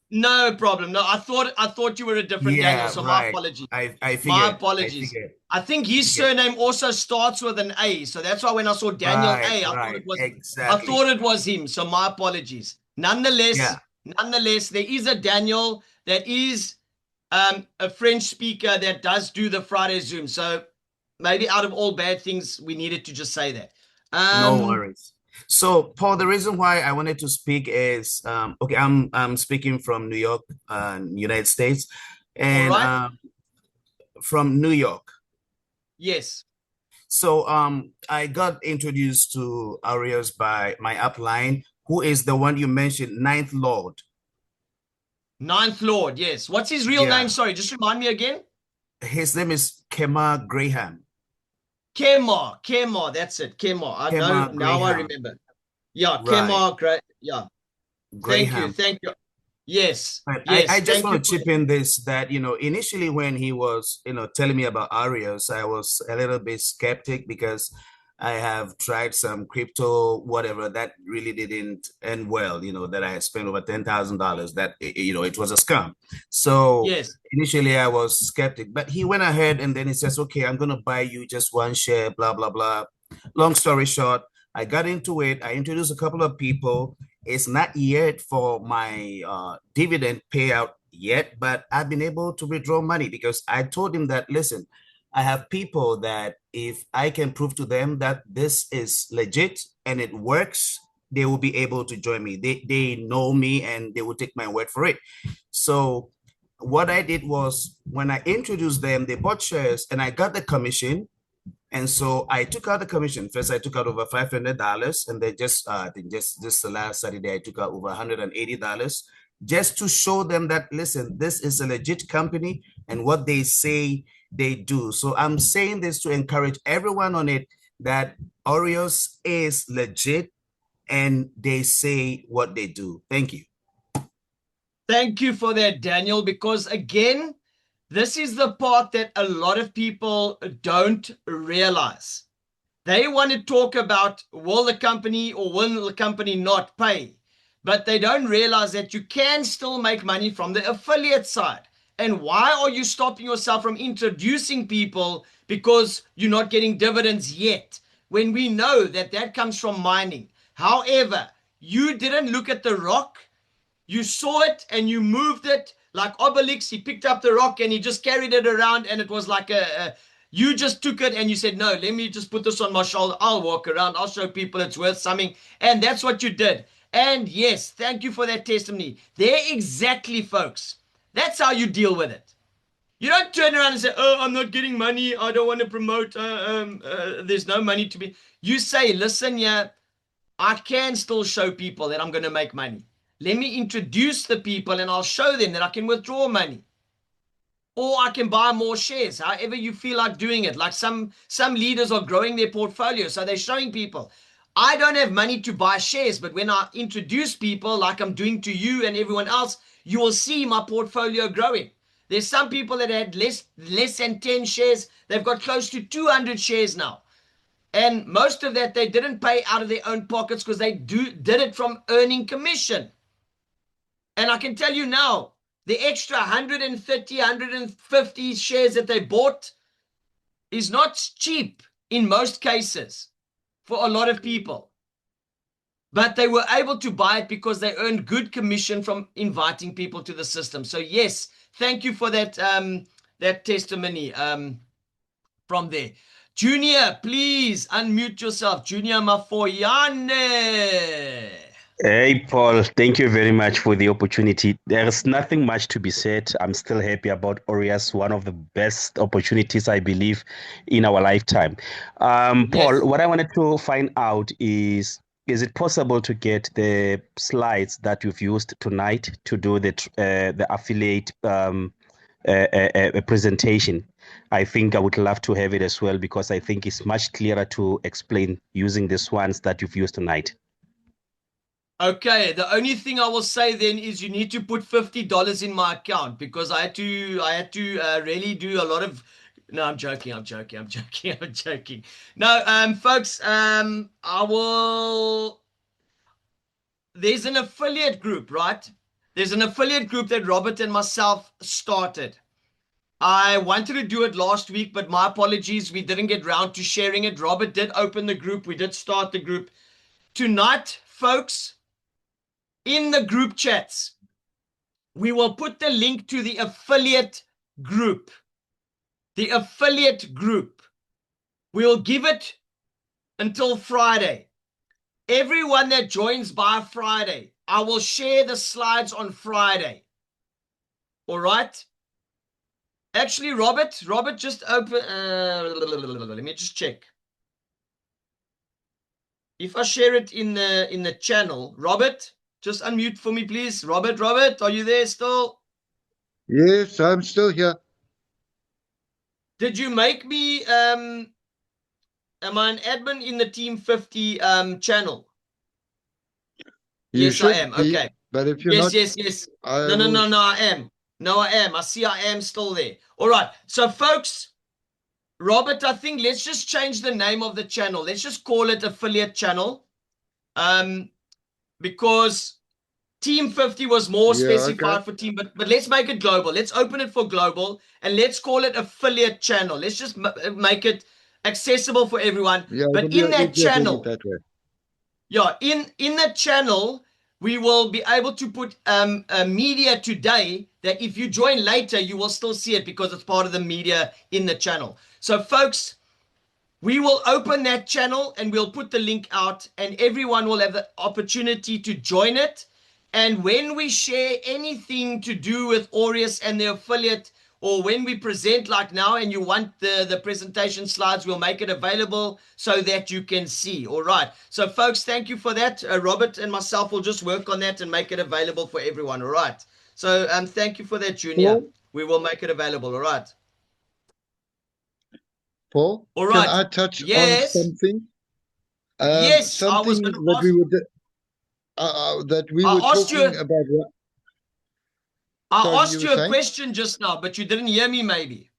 No problem. No, I thought you were a different Daniel. So my apologies. I figured. My apologies. I think his surname also starts with an A. So that's why when I saw Daniel A, I thought it was him. So my apologies. Nonetheless, Yeah. nonetheless, there is a Daniel that is a French speaker that does do the Friday Zoom. So maybe out of all bad things, we needed to just say that. No worries. So, Paul, the reason why I wanted to speak is okay, I'm speaking from New York, United States, All and right. from New York. Yes. So I got introduced to Arius by my upline, who is the one you mentioned, Ninth Lord. Ninth Lord. Yes. What's his real name? Yeah. Sorry, just remind me again. His name is Kemar Graham. Kemar. That's it. Kemar. I know Kemar now. I Graham. remember. Yeah, Right. Kemar. Great. Yeah. Thank you. Graham. Thank you. Yes. But Yes. I just Thank you want to for chip that. in this that, initially when he was, telling me about Arius, I was a little bit skeptic because I have tried some crypto, whatever, that really didn't end well, that I had spent over $10,000 that, it was a scam. So Yes. initially I was skeptic, but he went ahead and then he says, okay, I'm going to buy you just one share, blah, blah, blah. Long story short, I got into it. I introduced a couple of people. It's not yet for my dividend payout yet, but I've been able to withdraw money because I told him that, listen, I have people that if I can prove to them that this is legit and it works, they will be able to join me. They know me and they will take my word for it. So what I did was when I introduced them, they bought shares and I got the commission. And so I took out the commission. First, I took out over $500, and then I think just the last Saturday, I took out over $180 just to show them that, listen, this is a legit company and what they say they do. So I'm saying this to encourage everyone on it that Oreos is legit and they say what they do. Thank you. Thank you for that, Daniel, because again, this is the part that a lot of people don't realize. They want to talk about will the company or will the company not pay? But they don't realize that you can still make money from the affiliate side. And why are you stopping yourself from introducing people because you're not getting dividends yet? When we know that that comes from mining. However, you didn't look at the rock. You saw it and you moved it like Obelix. He picked up the rock and he just carried it around, and it was like you just took it and you said, no, let me just put this on my shoulder. I'll walk around. I'll show people it's worth something. And that's what you did. And yes, thank you for that testimony. There exactly, folks. That's how you deal with it. You don't turn around and say, oh, I'm not getting money. I don't want to promote. There's no money to be. You say, listen, yeah, I can still show people that I'm going to make money. Let me introduce the people and I'll show them that I can withdraw money. Or I can buy more shares, however you feel like doing it. Like some leaders are growing their portfolio, so they're showing people. I don't have money to buy shares, but when I introduce people like I'm doing to you and everyone else, you will see my portfolio growing. There's some people that had less than 10 shares. They've got close to 200 shares now. And most of that they didn't pay out of their own pockets because they did it from earning commission. And I can tell you now, the extra 130, 150 shares that they bought is not cheap in most cases for a lot of people. But they were able to buy it because they earned good commission from inviting people to the system. So yes, thank you for that that testimony from there. Junior, please unmute yourself. Junior Mafoyane. Hey, Paul, thank you very much for the opportunity. There is nothing much to be said. I'm still happy about Aureus, one of the best opportunities, I believe, in our lifetime. Paul, Yes. what I wanted to find out is it possible to get the slides that you've used tonight to do the affiliate presentation? I think I would love to have it as well because I think it's much clearer to explain using these ones that you've used tonight. Okay, the only thing I will say then is you need to put $50 in my account because I had to really do a lot of. No, I'm joking. No, folks, I will. There's an affiliate group, right? There's an affiliate group that Robert and myself started. I wanted to do it last week, but my apologies, we didn't get round to sharing it. Robert did open the group. We did start the group. Tonight, folks, in the group chats, we will put the link to the affiliate group. The affiliate group. We'll give it until Friday. Everyone that joins by Friday, I will share the slides on Friday. All right? Actually, Robert, just open. Let me just check. If I share it in the channel, Robert, just unmute for me, please. Robert, are you there still? Yes, I'm still here. Did you make me am I an admin in the Team 50 channel? You Yes, I should am. be, Okay. but if you're Yes, not, yes. I No, will. I am. No, I am. I see I am still there. All right. So, folks, Robert, I think let's just change the name of the channel. Let's just call it Affiliate Channel. Because Team 50 was more Yeah, okay. specified for team, but let's make it global. Let's open it for global and let's call it Affiliate Channel. Let's just make it accessible for everyone. Yeah, it'll But be in that easier doing it channel, that way. yeah, in that channel, we will be able to put media today that if you join later, you will still see it because it's part of the media in the channel. So, folks, we will open that channel and we'll put the link out and everyone will have the opportunity to join it. And when we share anything to do with Aureus and the affiliate, or when we present like now and you want the presentation slides, we'll make it available so that you can see. All right. So, folks, thank you for that. Robert and myself will just work on that and make it available for everyone. All right. So, thank you for that, Junior. Paul, We will make it available. All right. Paul, All can right. I touch on Yes. something? Yes. I was Something going to that ask. we were I asked talking you. about. I Sorry, you asked were you a saying? question just now, but you didn't hear me. Maybe.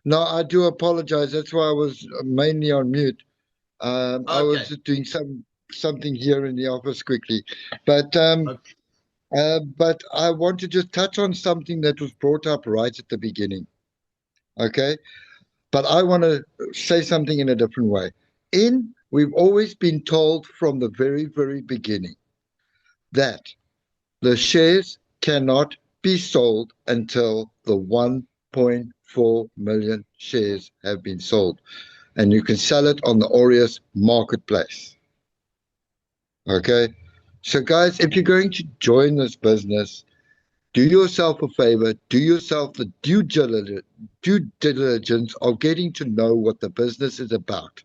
No, I do apologize. That's why I was mainly on mute. I was Okay. just doing something here in the office quickly, but Okay. but I want to just touch on something that was brought up right at the beginning. Okay, but I want to say something in a different way. We've always been told from the very, very beginning that the shares cannot be sold until the 1.4 million shares have been sold, and you can sell it on the Aureus marketplace. Okay, so guys, if you're going to join this business, do yourself a favor, do yourself the due diligence of getting to know what the business is about.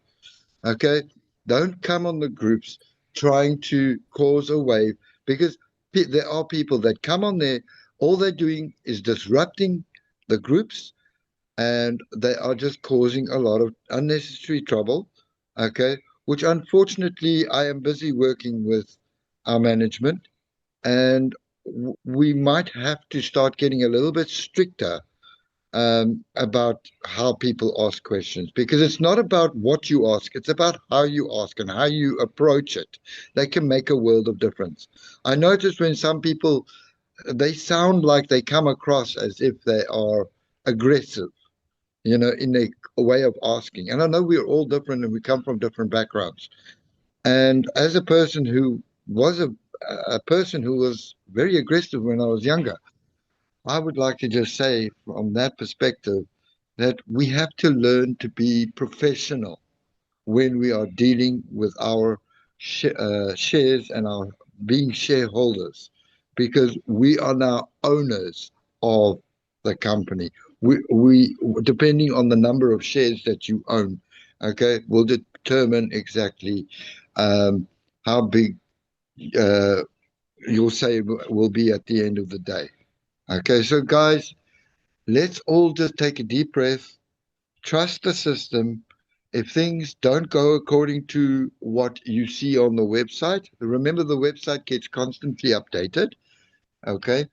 Okay, don't come on the groups trying to cause a wave, because there are people that come on there, all they're doing is disrupting the groups, and they are just causing a lot of unnecessary trouble. Okay, which unfortunately I am busy working with our management, and we might have to start getting a little bit stricter about how people ask questions, because it's not about what you ask, it's about how you ask and how you approach it. They can make a world of difference. I notice when some people, they sound like they come across as if they are aggressive, in a way of asking. And I know we're all different and we come from different backgrounds. And as a person who was a person who was very aggressive when I was younger, I would like to just say from that perspective that we have to learn to be professional when we are dealing with our shares and our being shareholders, because we are now owners of the company. We depending on the number of shares that you own, okay, will determine exactly how big your say will be at the end of the day. Okay, so guys, let's all just take a deep breath, trust the system. If things don't go according to what you see on the website, remember the website gets constantly updated, okay?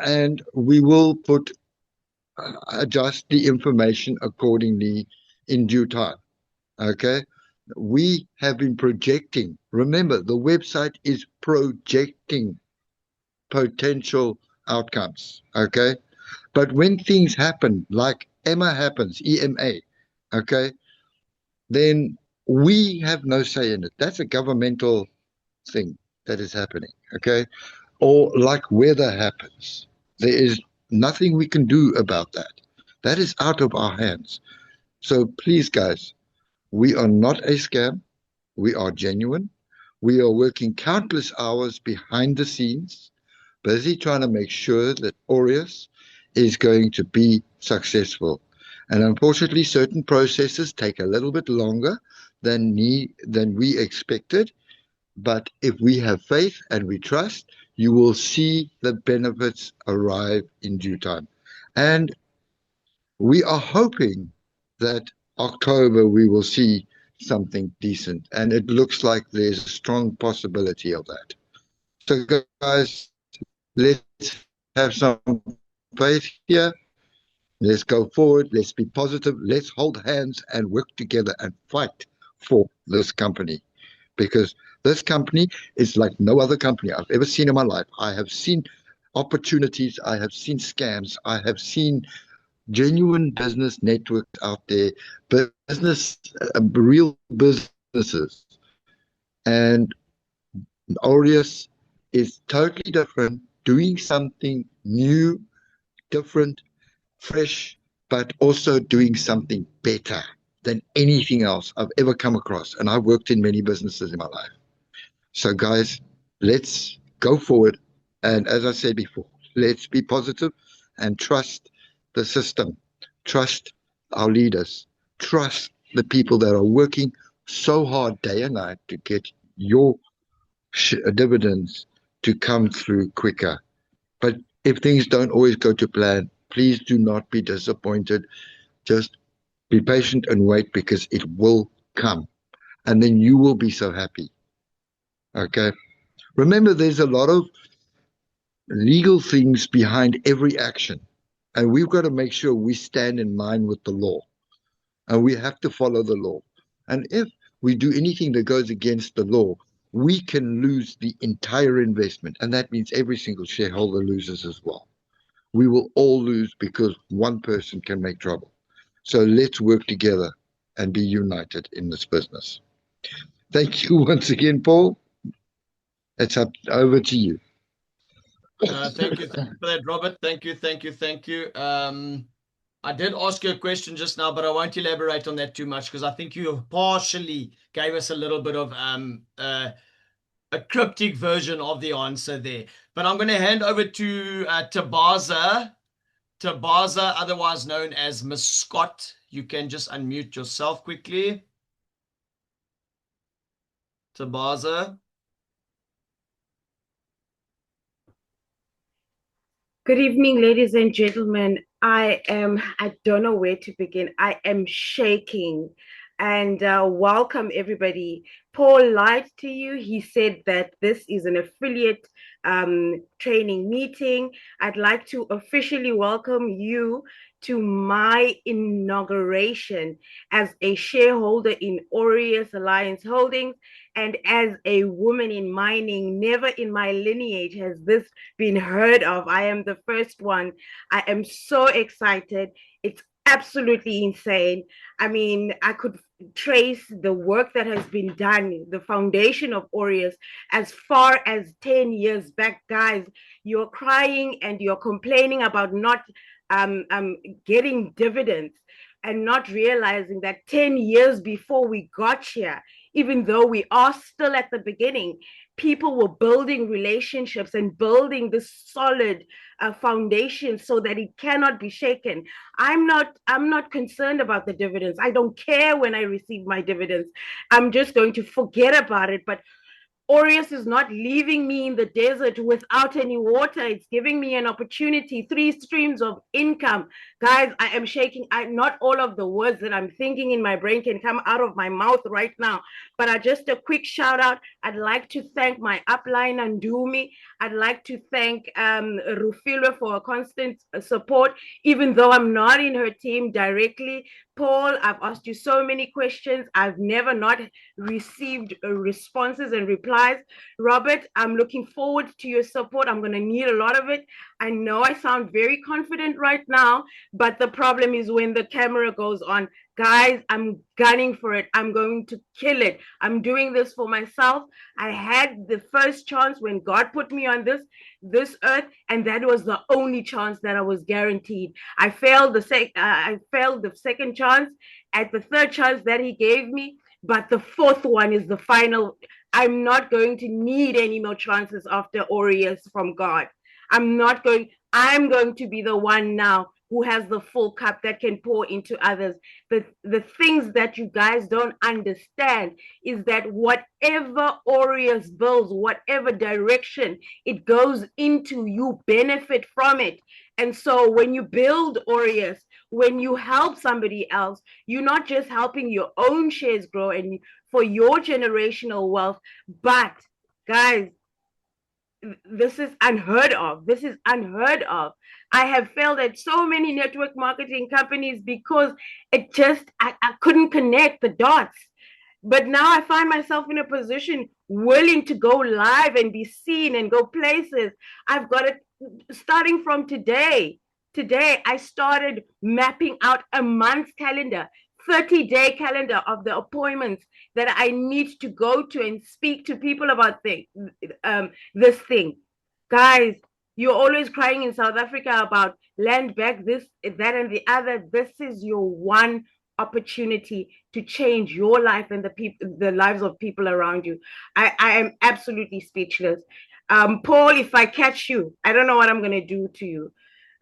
And we will adjust the information accordingly in due time, okay? We have been projecting. Remember, the website is projecting potential outcomes, okay? But when things happen, like EMA happens, EMA, okay, then we have no say in it. That's a governmental thing. that is happening, okay? Or like weather happens. There is nothing we can do about that. That is out of our hands. So please, guys, we are not a scam. We are genuine. We are working countless hours behind the scenes, busy trying to make sure that Aureus is going to be successful. And unfortunately, certain processes take a little bit longer than we expected. But if we have faith and we trust, you will see the benefits arrive in due time. And we are hoping that October we will see something decent. And it looks like there's a strong possibility of that. So, guys, let's have some faith here. Let's go forward. Let's be positive. Let's hold hands and work together and fight for this company. Because this company is like no other company I've ever seen in my life. I have seen opportunities. I have seen scams. I have seen genuine business networks out there, real businesses. And Aureus is totally different, doing something new, different, fresh, but also doing something better than anything else I've ever come across. And I've worked in many businesses in my life. So, guys, let's go forward. And as I said before, let's be positive and trust the system, trust our leaders, trust the people that are working so hard day and night to get your dividends to come through quicker. But if things don't always go to plan, please do not be disappointed. Just be patient and wait, because it will come. And then you will be so happy. Okay? Remember, there's a lot of legal things behind every action. And we've got to make sure we stand in line with the law. And we have to follow the law. And if we do anything that goes against the law, we can lose the entire investment. And that means every single shareholder loses as well. We will all lose because one person can make trouble. So let's work together and be united in this business. Thank you once again, Paul. It's over to you. Thank you for that, Robert. Thank you. I did ask you a question just now, but I won't elaborate on that too much, because I think you partially gave us a little bit of a cryptic version of the answer there. But I'm going to hand over to Tabaza, otherwise known as Miss Scott. You can just unmute yourself quickly. Tabaza. Good evening, ladies and gentlemen. I don't know where to begin. I am shaking. And welcome, everybody. Paul lied to you. He said that this is an affiliate training meeting. I'd like to officially welcome you to my inauguration as a shareholder in Aureus Alliance Holdings. And as a woman in mining, never in my lineage has this been heard of. I am the first one. I am so excited. It's absolutely insane. I mean, I could trace the work that has been done, the foundation of Aureus, as far as 10 years back. Guys, you're crying and you're complaining about not getting dividends, and not realizing that 10 years before we got here, even though we are still at the beginning, people were building relationships and building this solid foundation so that it cannot be shaken. I'm not concerned about the dividends. I don't care when I receive my dividends. I'm just going to forget about it. But Aureus is not leaving me in the desert without any water. It's giving me an opportunity, 3 streams of income. Guys, I am shaking. Not all of the words that I'm thinking in my brain can come out of my mouth right now, but just a quick shout out. I'd like to thank my upline, Ndumi. I'd like to thank Rufilwe for constant support, even though I'm not in her team directly. Paul, I've asked you so many questions. I've never not received responses and replies. Robert, I'm looking forward to your support. I'm going to need a lot of it. I know I sound very confident right now, but the problem is when the camera goes on, Guys, I'm gunning for it. I'm going to kill it. I'm doing this for myself. I had the first chance when God put me on this earth, and that was the only chance that I was guaranteed. I failed the second chance at the third chance that He gave me, but the fourth one is the final. I'm not going to need any more chances after Aureus from God. I'm going to be the one now who has the full cup that can pour into others. The things that you guys don't understand is that whatever Aureus builds, whatever direction it goes into, you benefit from it. And so when you build Aureus, when you help somebody else, you're not just helping your own shares grow and for your generational wealth, but guys, this is unheard of. This is unheard of. I have failed at so many network marketing companies because I couldn't connect the dots. But now I find myself in a position willing to go live and be seen and go places. I've got it starting from today. Today, I started mapping out a month's calendar, 30-day calendar of the appointments that I need to go to and speak to people about this thing. Guys, you're always crying in South Africa about land back, this, that, and the other. This is your one opportunity to change your life and the lives of people around you. I am absolutely speechless. Paul, if I catch you, I don't know what I'm gonna do to you.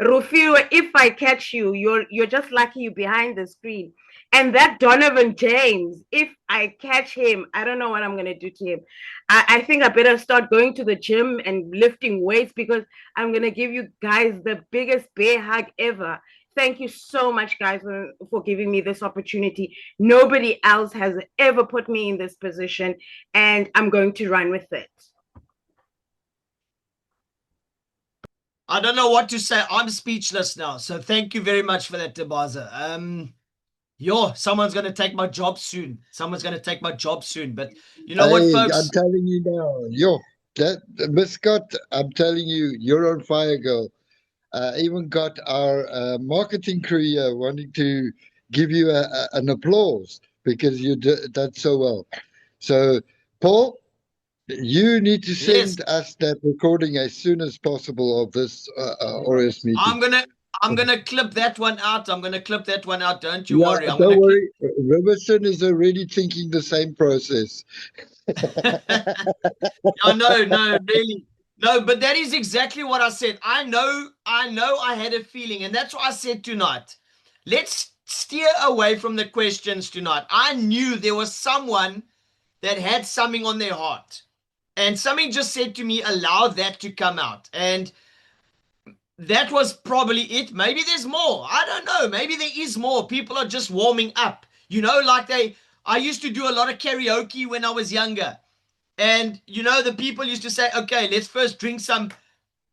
Rufio, if I catch you, you're just lucky you're behind the screen. And that Donovan James, if I catch him, I don't know what I'm gonna do to him. I think I better start going to the gym and lifting weights because I'm gonna give you guys the biggest bear hug ever. Thank you so much, guys, for giving me this opportunity. Nobody else has ever put me in this position, and I'm going to run with it. I don't know what to say. I'm speechless now. So thank you very much for that, Tabaza. Someone's going to take my job soon. Someone's going to take my job soon. But you know what, folks? I'm telling you now, Miss Scott, I'm telling you, you're on fire, girl. Even got our marketing crew here wanting to give you an applause because you did that so well. So, Paul, you need to send us that recording as soon as possible of this Aureus meeting. I'm gonna clip that one out. I'm gonna clip that one out. Don't you worry. Don't worry. Riverson is already thinking the same process. No, really. No, but that is exactly what I said. I know I had a feeling, and that's what I said tonight. Let's steer away from the questions tonight. I knew there was someone that had something on their heart. And something just said to me, allow that to come out. And that was probably it. Maybe there's more. I don't know. Maybe there is more. People are just warming up. You know, I used to do a lot of karaoke when I was younger. And, you know, the people used to say, okay, let's first drink some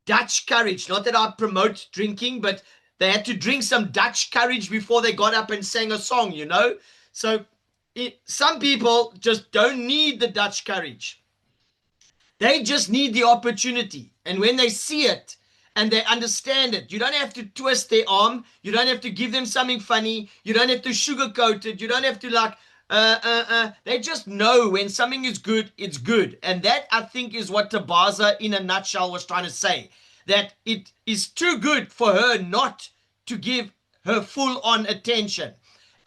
Dutch courage. Not that I promote drinking, but they had to drink some Dutch courage before they got up and sang a song, you know. So some people just don't need the Dutch courage. They just need the opportunity. And when they see it and they understand it, you don't have to twist their arm. You don't have to give them something funny. You don't have to sugarcoat it. You don't have to They just know when something is good, it's good. And that, I think, is what Tabaza in a nutshell was trying to say. That it is too good for her not to give her full-on attention.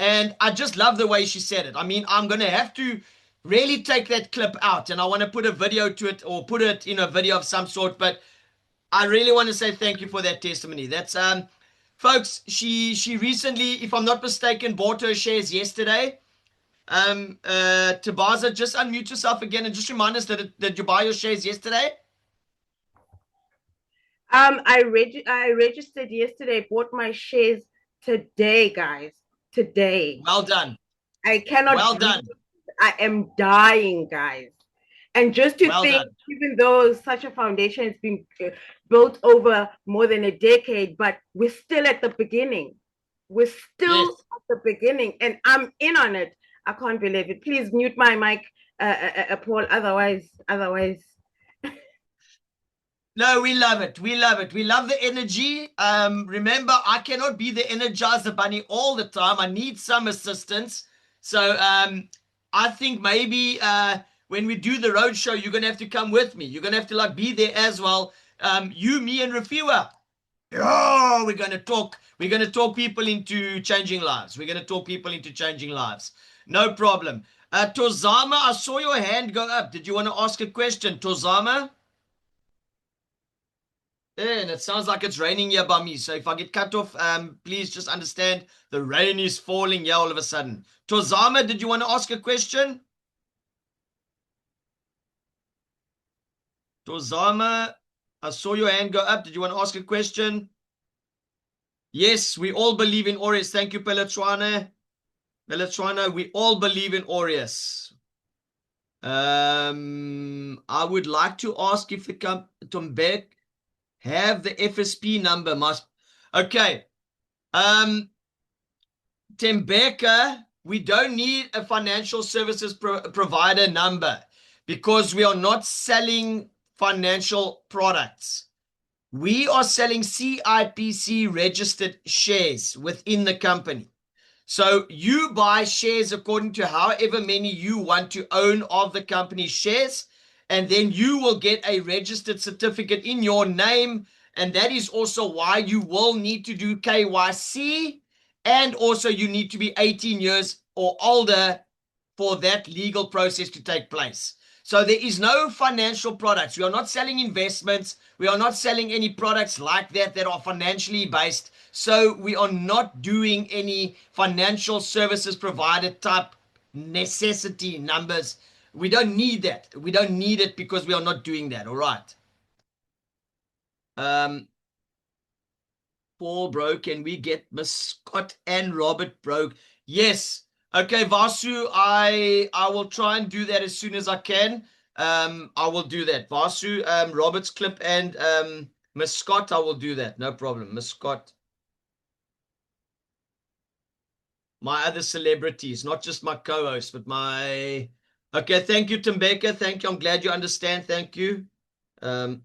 And I just love the way she said it. I mean, I'm going to have to really take that clip out, and I want to put a video to it or put it in a video of some sort. But I really want to say thank you for that testimony. That's folks, she recently, if I'm not mistaken, bought her shares yesterday. Tabaza, just unmute yourself again and just remind us that you buy your shares yesterday. I registered yesterday, bought my shares today, guys. Today. Well done. I cannot. Well done. I am dying, guys. And just to think, even though such a foundation has been built over more than a decade, but we're still at the beginning. We're still at the beginning, and I'm in on it. I can't believe it. Please mute my mic, Paul. Otherwise. No, we love it. We love it. We love the energy. Remember, I cannot be the Energizer Bunny all the time. I need some assistance. So I think maybe when we do the road show, you're gonna have to come with me. You're gonna have to like be there as well. You, me, and Rafiwa. Oh, we're gonna talk. We're gonna talk people into changing lives. We're gonna talk people into changing lives. No problem. Tozama, I saw your hand go up. Did you want to ask a question, Tozama? And it sounds like it's raining here by me. So if I get cut off, please just understand the rain is falling here all of a sudden. Tozama, did you want to ask a question? Tozama, I saw your hand go up. Did you want to ask a question? Yes, we all believe in Aureus. Thank you, Pelatruana. Pelatruana, we all believe in Aureus. I would like to ask if the Tombek have the FSP number. Okay. Tembeka, we don't need a financial services provider number because we are not selling financial products. We are selling CIPC registered shares within the company. So you buy shares according to however many you want to own of the company's shares, and then you will get a registered certificate in your name. And that is also why you will need to do KYC, and also you need to be 18 years or older for that legal process to take place. So there is no financial products. We are not selling investments. We are not selling any products like that that are financially based. So we are not doing any financial services provider type necessity numbers. We don't need that. We don't need it because we are not doing that. All right. Paul, bro, can we get Miss Scott and Robert, bro? Yes. Okay, Vasu, I will try and do that as soon as I can. I will do that. Vasu, Robert's clip and Miss Scott, I will do that. No problem. Miss Scott. My other celebrities, not just my co-host, but my... Okay, thank you, Tembeka. Thank you. I'm glad you understand. Thank you. And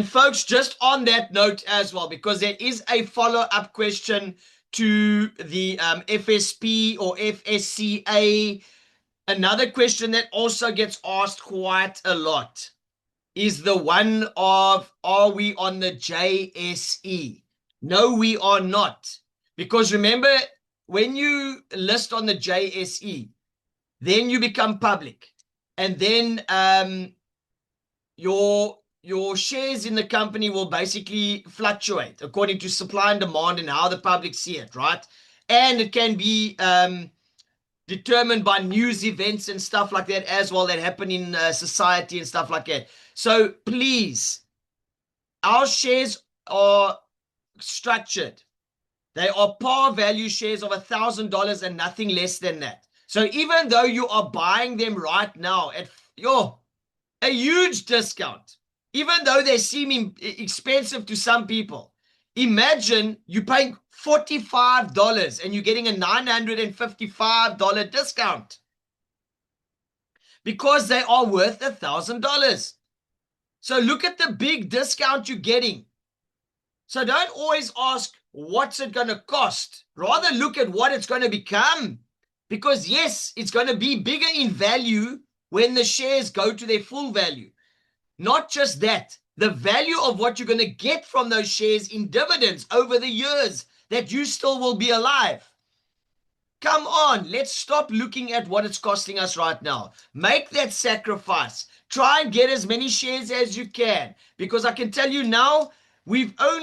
folks, just on that note as well, because there is a follow-up question to the FSP or FSCA. Another question that also gets asked quite a lot is the one of, are we on the JSE? No, we are not. Because remember, when you list on the JSE, then you become public. And then your shares in the company will basically fluctuate according to supply and demand and how the public see it, right? And it can be determined by news events and stuff like that as well that happen in society and stuff like that. So please, our shares are structured. They are par value shares of $1,000 and nothing less than that. So even though you are buying them right now at a huge discount, even though they seem expensive to some people, imagine you paying $45 and you're getting a $955 discount because they are worth $1,000. So look at the big discount you're getting. So don't always ask, what's it going to cost? Rather look at what it's going to become. Because yes, it's going to be bigger in value when the shares go to their full value. Not just that, the value of what you're going to get from those shares in dividends over the years that you still will be alive. Come on, let's stop looking at what it's costing us right now. Make that sacrifice. Try and get as many shares as you can. Because I can tell you now, we're on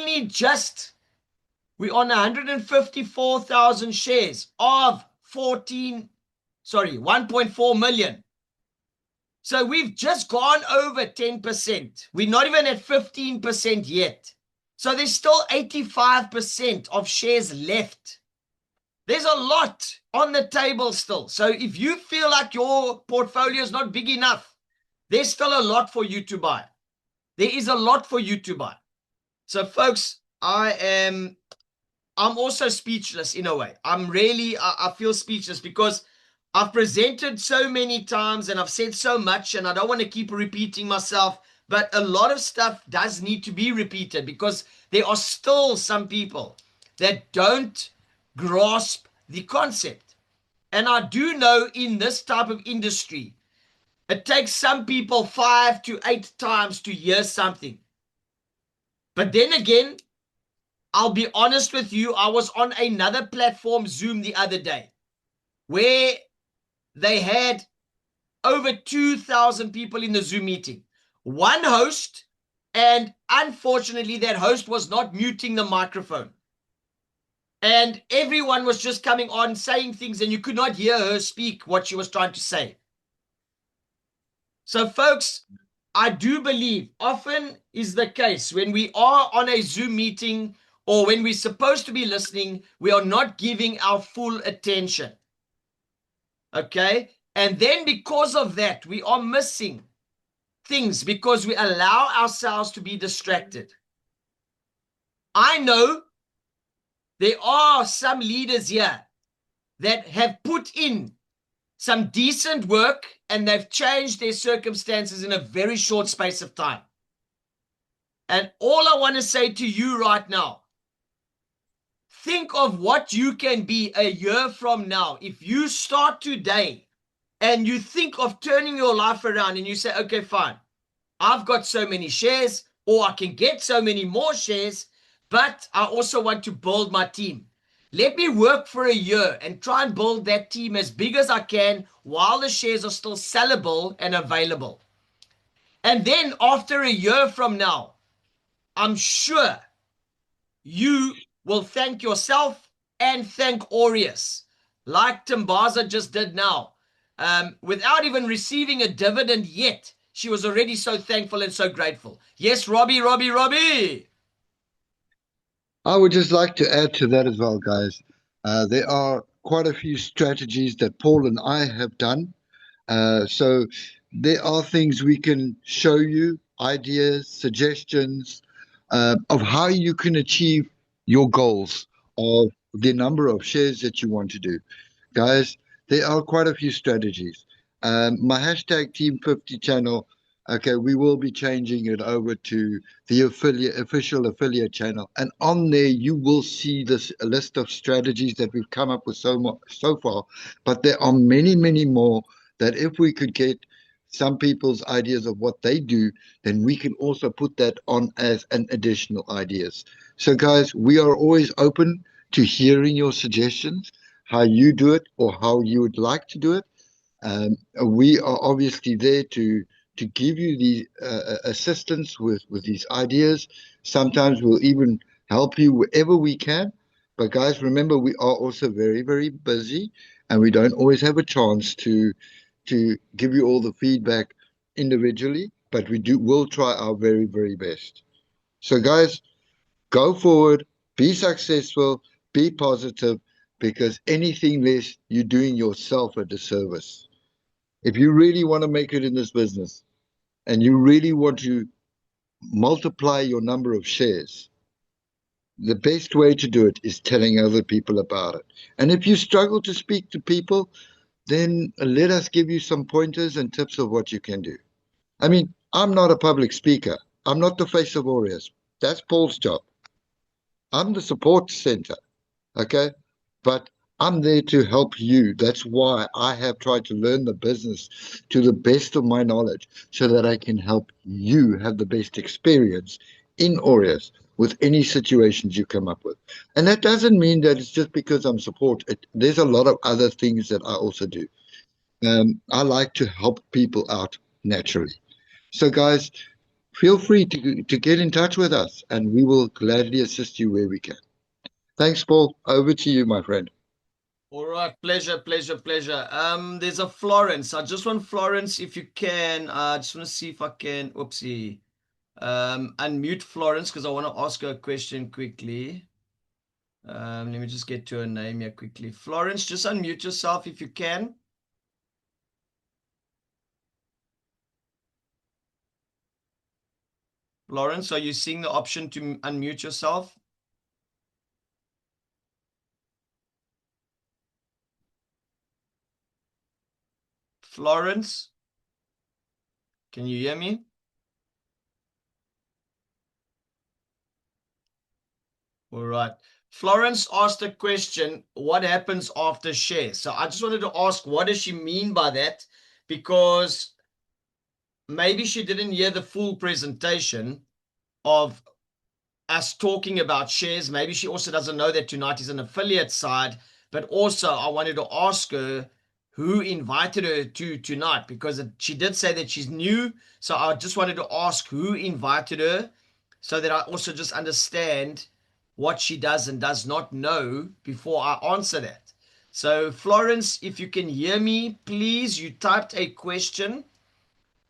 154,000 shares of 1.4 million. So we've just gone over 10%. We're not even at 15% yet. So there's still 85% of shares left. There's a lot on the table still. So if you feel like your portfolio is not big enough, there's still a lot for you to buy. There is a lot for you to buy. So folks, I'm also speechless in a way. I feel speechless because I've presented so many times and I've said so much, and I don't want to keep repeating myself, but a lot of stuff does need to be repeated because there are still some people that don't grasp the concept. And I do know in this type of industry, it takes some people 5 to 8 times to hear something. But then again, I'll be honest with you, I was on another platform, Zoom, the other day, where they had over 2,000 people in the Zoom meeting. One host, and unfortunately, that host was not muting the microphone. And everyone was just coming on saying things, and you could not hear her speak what she was trying to say. So, folks, I do believe often is the case when we are on a Zoom meeting or when we're supposed to be listening, we are not giving our full attention. Okay? And then because of that, we are missing things because we allow ourselves to be distracted. I know there are some leaders here that have put in some decent work and they've changed their circumstances in a very short space of time. And all I want to say to you right now, think of what you can be a year from now. If you start today and you think of turning your life around and you say, okay, fine, I've got so many shares, or I can get so many more shares, but I also want to build my team. Let me work for a year and try and build that team as big as I can while the shares are still sellable and available. And then after a year from now, I'm sure you will thank yourself and thank Aureus, like Timbaza just did now. Without even receiving a dividend yet, she was already so thankful and so grateful. Yes, Robbie. I would just like to add to that as well, guys. There are quite a few strategies that Paul and I have done. So there are things we can show you, ideas, suggestions of how you can achieve your goals of the number of shares that you want to do. Guys, there are quite a few strategies. My hashtag Team 50 channel, okay, we will be changing it over to the official affiliate channel. And on there, you will see this list of strategies that we've come up with so far. But there are many, many more that if we could get some people's ideas of what they do, then we can also put that on as an additional ideas. So guys, we are always open to hearing your suggestions, how you do it or how you would like to do it. We are obviously there to give you the assistance with these ideas. Sometimes we'll even help you wherever we can. But guys, remember, we are also very, very busy and we don't always have a chance to give you all the feedback individually, but we'll try our very, very best. So guys, go forward, be successful, be positive, because anything less, you're doing yourself a disservice. If you really want to make it in this business and you really want to multiply your number of shares, the best way to do it is telling other people about it. And if you struggle to speak to people, then let us give you some pointers and tips of what you can do. I mean, I'm not a public speaker. I'm not the face of Aureus. That's Paul's job. I'm the support center, okay? But I'm there to help you. That's why I have tried to learn the business to the best of my knowledge so that I can help you have the best experience in Aureus with any situations you come up with. And that doesn't mean that it's just because I'm support. There's a lot of other things that I also do. I like to help people out naturally. So guys, feel free to get in touch with us and we will gladly assist you where we can. Thanks, Paul. Over to you, my friend. All right, pleasure. There's a Florence. I just want Florence, if you can. I just want to see if I can. Oopsie. Unmute Florence because I want to ask her a question quickly. Let me just get to her name here quickly. Florence, just unmute yourself if you can. Florence, are you seeing the option to unmute yourself? Florence, can you hear me? All right. Florence asked a question, what happens after shares? So I just wanted to ask, what does she mean by that? Because maybe she didn't hear the full presentation of us talking about shares. Maybe she also doesn't know that tonight is an affiliate side. But also I wanted to ask her who invited her to tonight, because she did say that she's new. So I just wanted to ask who invited her, so that I also just understand what she does and does not know before I answer that. So Florence, if you can hear me, please, you typed a question.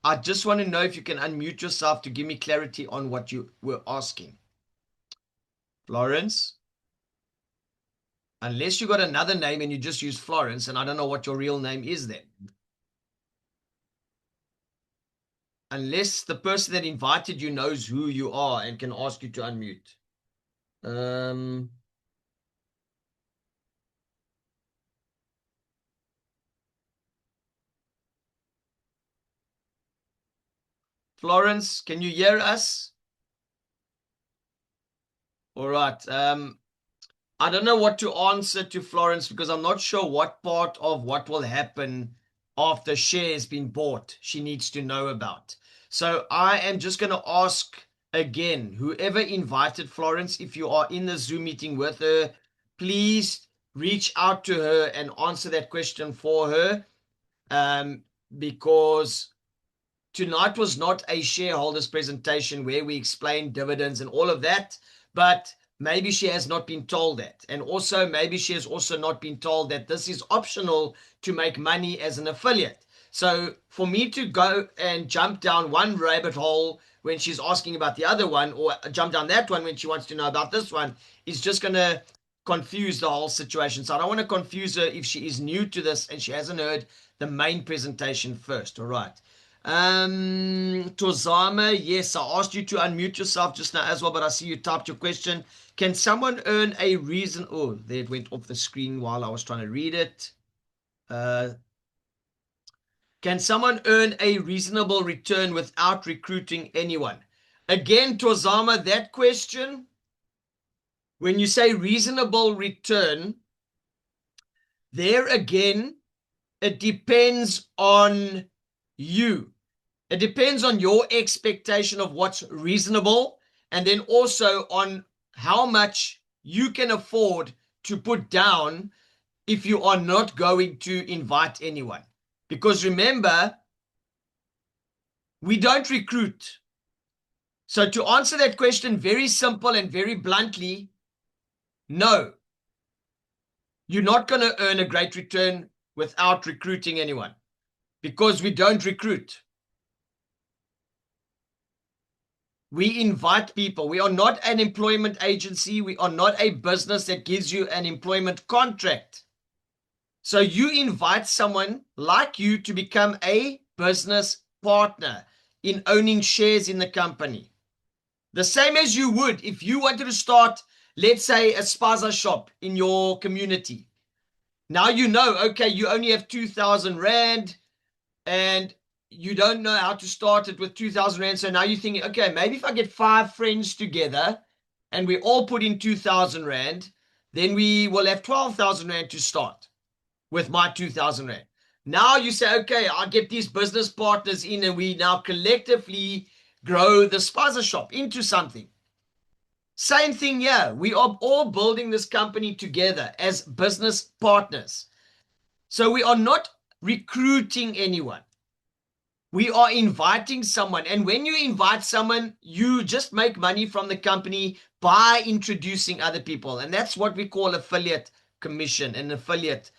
I just want to know if you can unmute yourself to give me clarity on what you were asking. Florence? Unless you got another name and you just use Florence, and I don't know what your real name is then. Unless the person that invited you knows who you are and can ask you to unmute. Florence, can you hear us? All right. I don't know what to answer to Florence, because I'm not sure what part of what will happen after shares been bought she needs to know about. So I am just going to ask again, whoever invited Florence, if you are in the Zoom meeting with her, please reach out to her and answer that question for her, because tonight was not a shareholders presentation where we explained dividends and all of that, but maybe she has not been told that. And also maybe she has also not been told that this is optional to make money as an affiliate. So for me to go and jump down one rabbit hole when she's asking about the other one, or jump down that one when she wants to know about this one, is just going to confuse the whole situation. So I don't want to confuse her if she is new to this and she hasn't heard the main presentation first. All right. Tozama, yes, I asked you to unmute yourself just now as well, but I see you typed your question. Can someone earn a reason? Oh, there it went off the screen while I was trying to read it. Can someone earn a reasonable return without recruiting anyone? Again, Tozama, that question, when you say reasonable return, there again, it depends on you. It depends on your expectation of what's reasonable, and then also on how much you can afford to put down if you are not going to invite anyone. Because remember, we don't recruit. So to answer that question very simple and very bluntly, no. You're not going to earn a great return without recruiting anyone, because we don't recruit. We invite people. We are not an employment agency. We are not a business that gives you an employment contract. So you invite someone like you to become a business partner in owning shares in the company. The same as you would if you wanted to start, let's say, a spaza shop in your community. Now you know, okay, you only have 2,000 Rand and you don't know how to start it with 2,000 Rand. So now you're thinking, okay, maybe if I get 5 friends together and we all put in 2,000 Rand, then we will have 12,000 Rand to start with my 2,000 Rand. Now you say, okay, I'll get these business partners in and we now collectively grow the spaza shop into something. Same thing here. We are all building this company together as business partners. So we are not recruiting anyone. We are inviting someone. And when you invite someone, you just make money from the company by introducing other people. And that's what we call affiliate commission, an affiliate,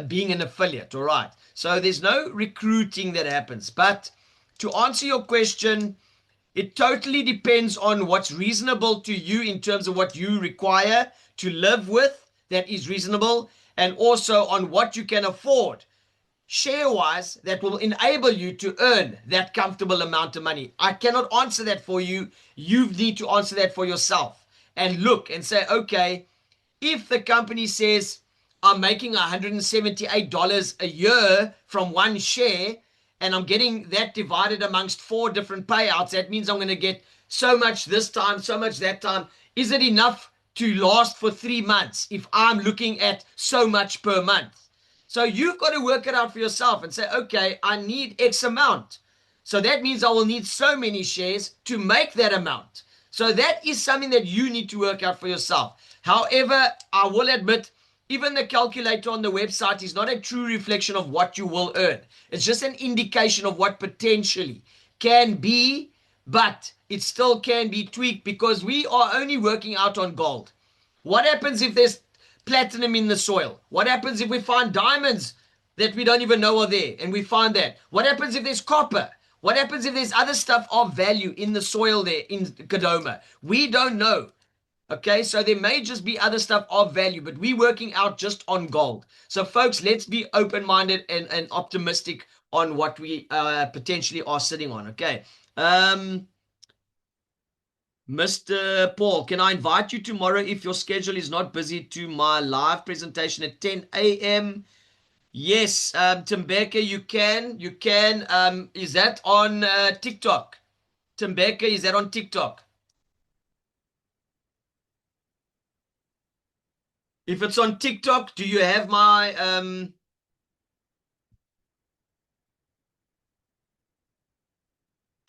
being an affiliate. All right. So there's no recruiting that happens. But to answer your question, it totally depends on what's reasonable to you in terms of what you require to live with that is reasonable, and also on what you can afford share-wise that will enable you to earn that comfortable amount of money. I cannot answer that for you. You need to answer that for yourself and look and say, okay, if the company says I'm making $178 a year from one share, and I'm getting that divided amongst 4 different payouts. That means I'm going to get so much this time, so much that time. Is it enough to last for 3 months if I'm looking at so much per month? So you've got to work it out for yourself and say, okay, I need X amount. So that means I will need so many shares to make that amount. So that is something that you need to work out for yourself. However, I will admit, even the calculator on the website is not a true reflection of what you will earn. It's just an indication of what potentially can be, but it still can be tweaked because we are only working out on gold. What happens if there's platinum in the soil? What happens if we find diamonds that we don't even know are there and we find that? What happens if there's copper? What happens if there's other stuff of value in the soil there in Kadoma? We don't know. Okay, so there may just be other stuff of value, but we're working out just on gold. So folks, let's be open-minded and optimistic on what we potentially are sitting on. Okay. Mr. Paul, can I invite you tomorrow if your schedule is not busy to my live presentation at 10 a.m.? Yes, Timbeka, you can. You can. Is that on TikTok? Timbeka, is that on TikTok? If it's on TikTok, do you have my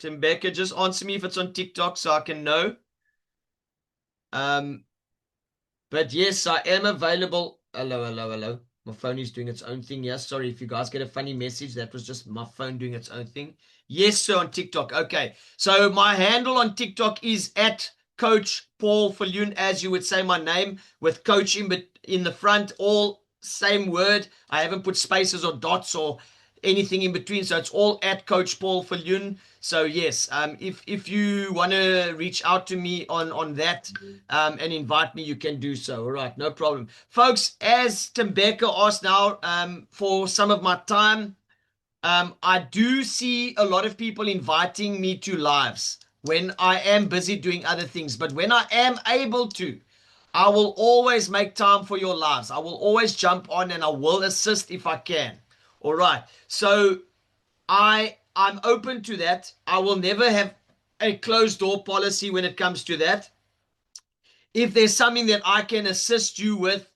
Timbeka, just answer me if it's on TikTok so I can know. But yes, I am available. Hello, hello, hello. My phone is doing its own thing. Yes, sorry if you guys get a funny message. That was just my phone doing its own thing. Yes, sir, on TikTok. Okay. So my handle on TikTok is at Coach Paul Viljoen, as you would say my name, with coach in the front, all same word. I haven't put spaces or dots or anything in between. So it's all at Coach Paul Viljoen. So yes, if you want to reach out to me on that and invite me, you can do so. All right, no problem. Folks, as Timbeka asked now for some of my time, I do see a lot of people inviting me to lives when I am busy doing other things. But when I am able to, I will always make time for your lives. I will always jump on and I will assist if I can. All right. So I'm open to that. I will never have a closed door policy when it comes to that. If there's something that I can assist you with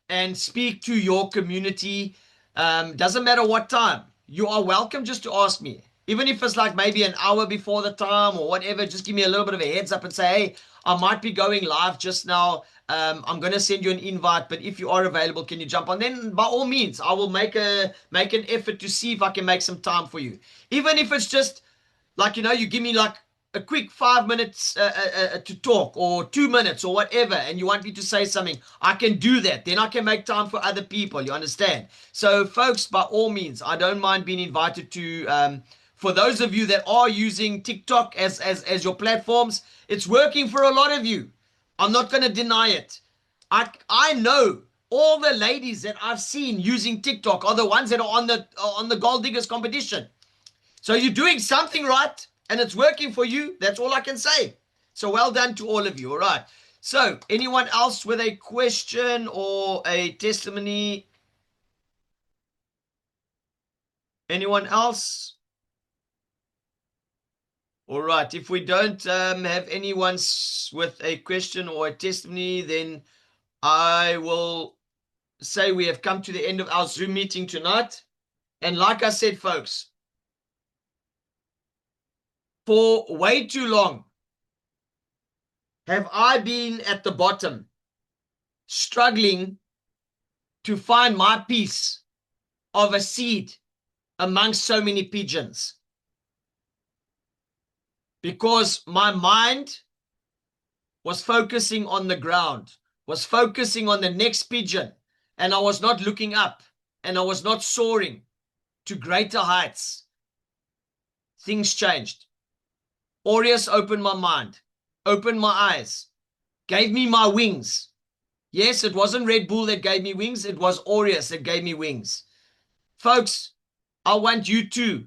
and speak to your community, doesn't matter what time, you are welcome just to ask me. Even if it's like maybe an hour before the time or whatever, just give me a little bit of a heads up and say, hey, I might be going live just now. I'm going to send you an invite, but if you are available, can you jump on? Then by all means, I will make an effort to see if I can make some time for you. Even if it's just like, you give me like a quick 5 minutes to talk or 2 minutes or whatever, and you want me to say something, I can do that. Then I can make time for other people. You understand? So folks, by all means, I don't mind being invited to, for those of you that are using TikTok as your platforms, it's working for a lot of you. I'm not going to deny it. I know all the ladies that I've seen using TikTok are the ones that are on the Gold Diggers competition. So you're doing something right and it's working for you. That's all I can say. So well done to all of you. All right. So anyone else with a question or a testimony? Anyone else? All right. If we don't have anyone with a question or a testimony, then I will say we have come to the end of our Zoom meeting tonight. And like I said, folks, for way too long have I been at the bottom, struggling to find my piece of a seed amongst so many pigeons. Because my mind was focusing on the ground, was focusing on the next pigeon, and I was not looking up, and I was not soaring to greater heights. Things changed. Aureus opened my mind, opened my eyes, gave me my wings. Yes, it wasn't Red Bull that gave me wings. It was Aureus that gave me wings. Folks, I want you too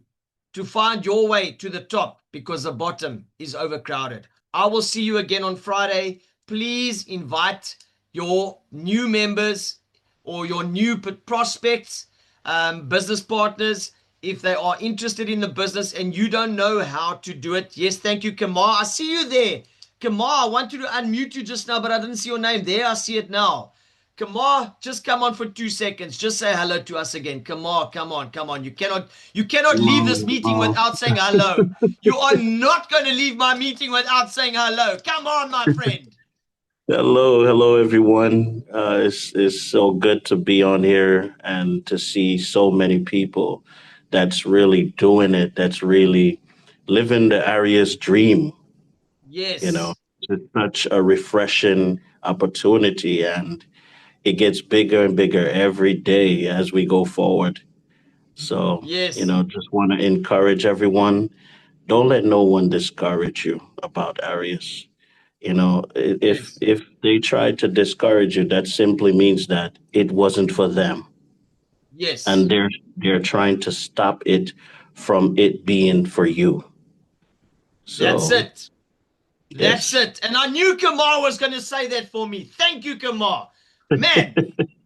to find your way to the top because the bottom is overcrowded. I will see you again on Friday. Please invite your new members or your new prospects, business partners, if they are interested in the business and you don't know how to do it. Yes, thank you, Kamar. I see you there. Kamar, I wanted to unmute you just now, but I didn't see your name. There, I see it now. Kamar, just come on for 2 seconds. Just say hello to us again. Kamar, come on, come on. You cannot leave this meeting without saying hello. You are not going to leave my meeting without saying hello. Come on, my friend. Hello, everyone. It's so good to be on here and to see so many people that's really doing it, that's really living the Arias dream. Yes. It's such a refreshing opportunity, and it gets bigger and bigger every day as we go forward. So, Yes. Just want to encourage everyone. Don't let no one discourage you about Arias. If they try to discourage you, that simply means that it wasn't for them, Yes. and they're trying to stop it from it being for you. So that's it. That's yes. it. And I knew Kamar was going to say that for me. Thank you, Kamar. Man,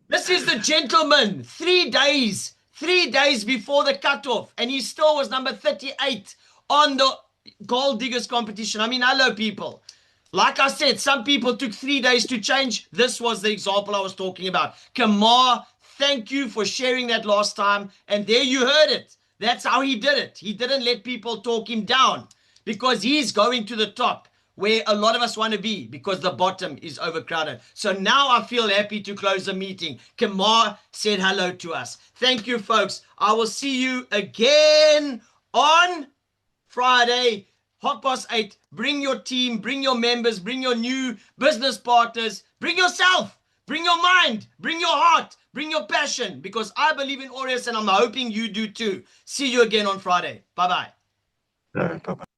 this is the gentleman. 3 days before the cutoff, and he still was number 38 on the Gold Diggers competition. I mean, hello, people. Like I said, some people took 3 days to change. This was the example I was talking about. Kamar, thank you for sharing that last time. And there you heard it. That's how he did it. He didn't let people talk him down because he's going to the top where a lot of us want to be because the bottom is overcrowded. So now I feel happy to close the meeting. Kamar said hello to us. Thank you, folks. I will see you again on Friday, 8:30. Bring your team, bring your members, bring your new business partners, bring yourself, bring your mind, bring your heart, bring your passion, because I believe in Aureus and I'm hoping you do too. See you again on Friday. Bye-bye. All right, bye-bye.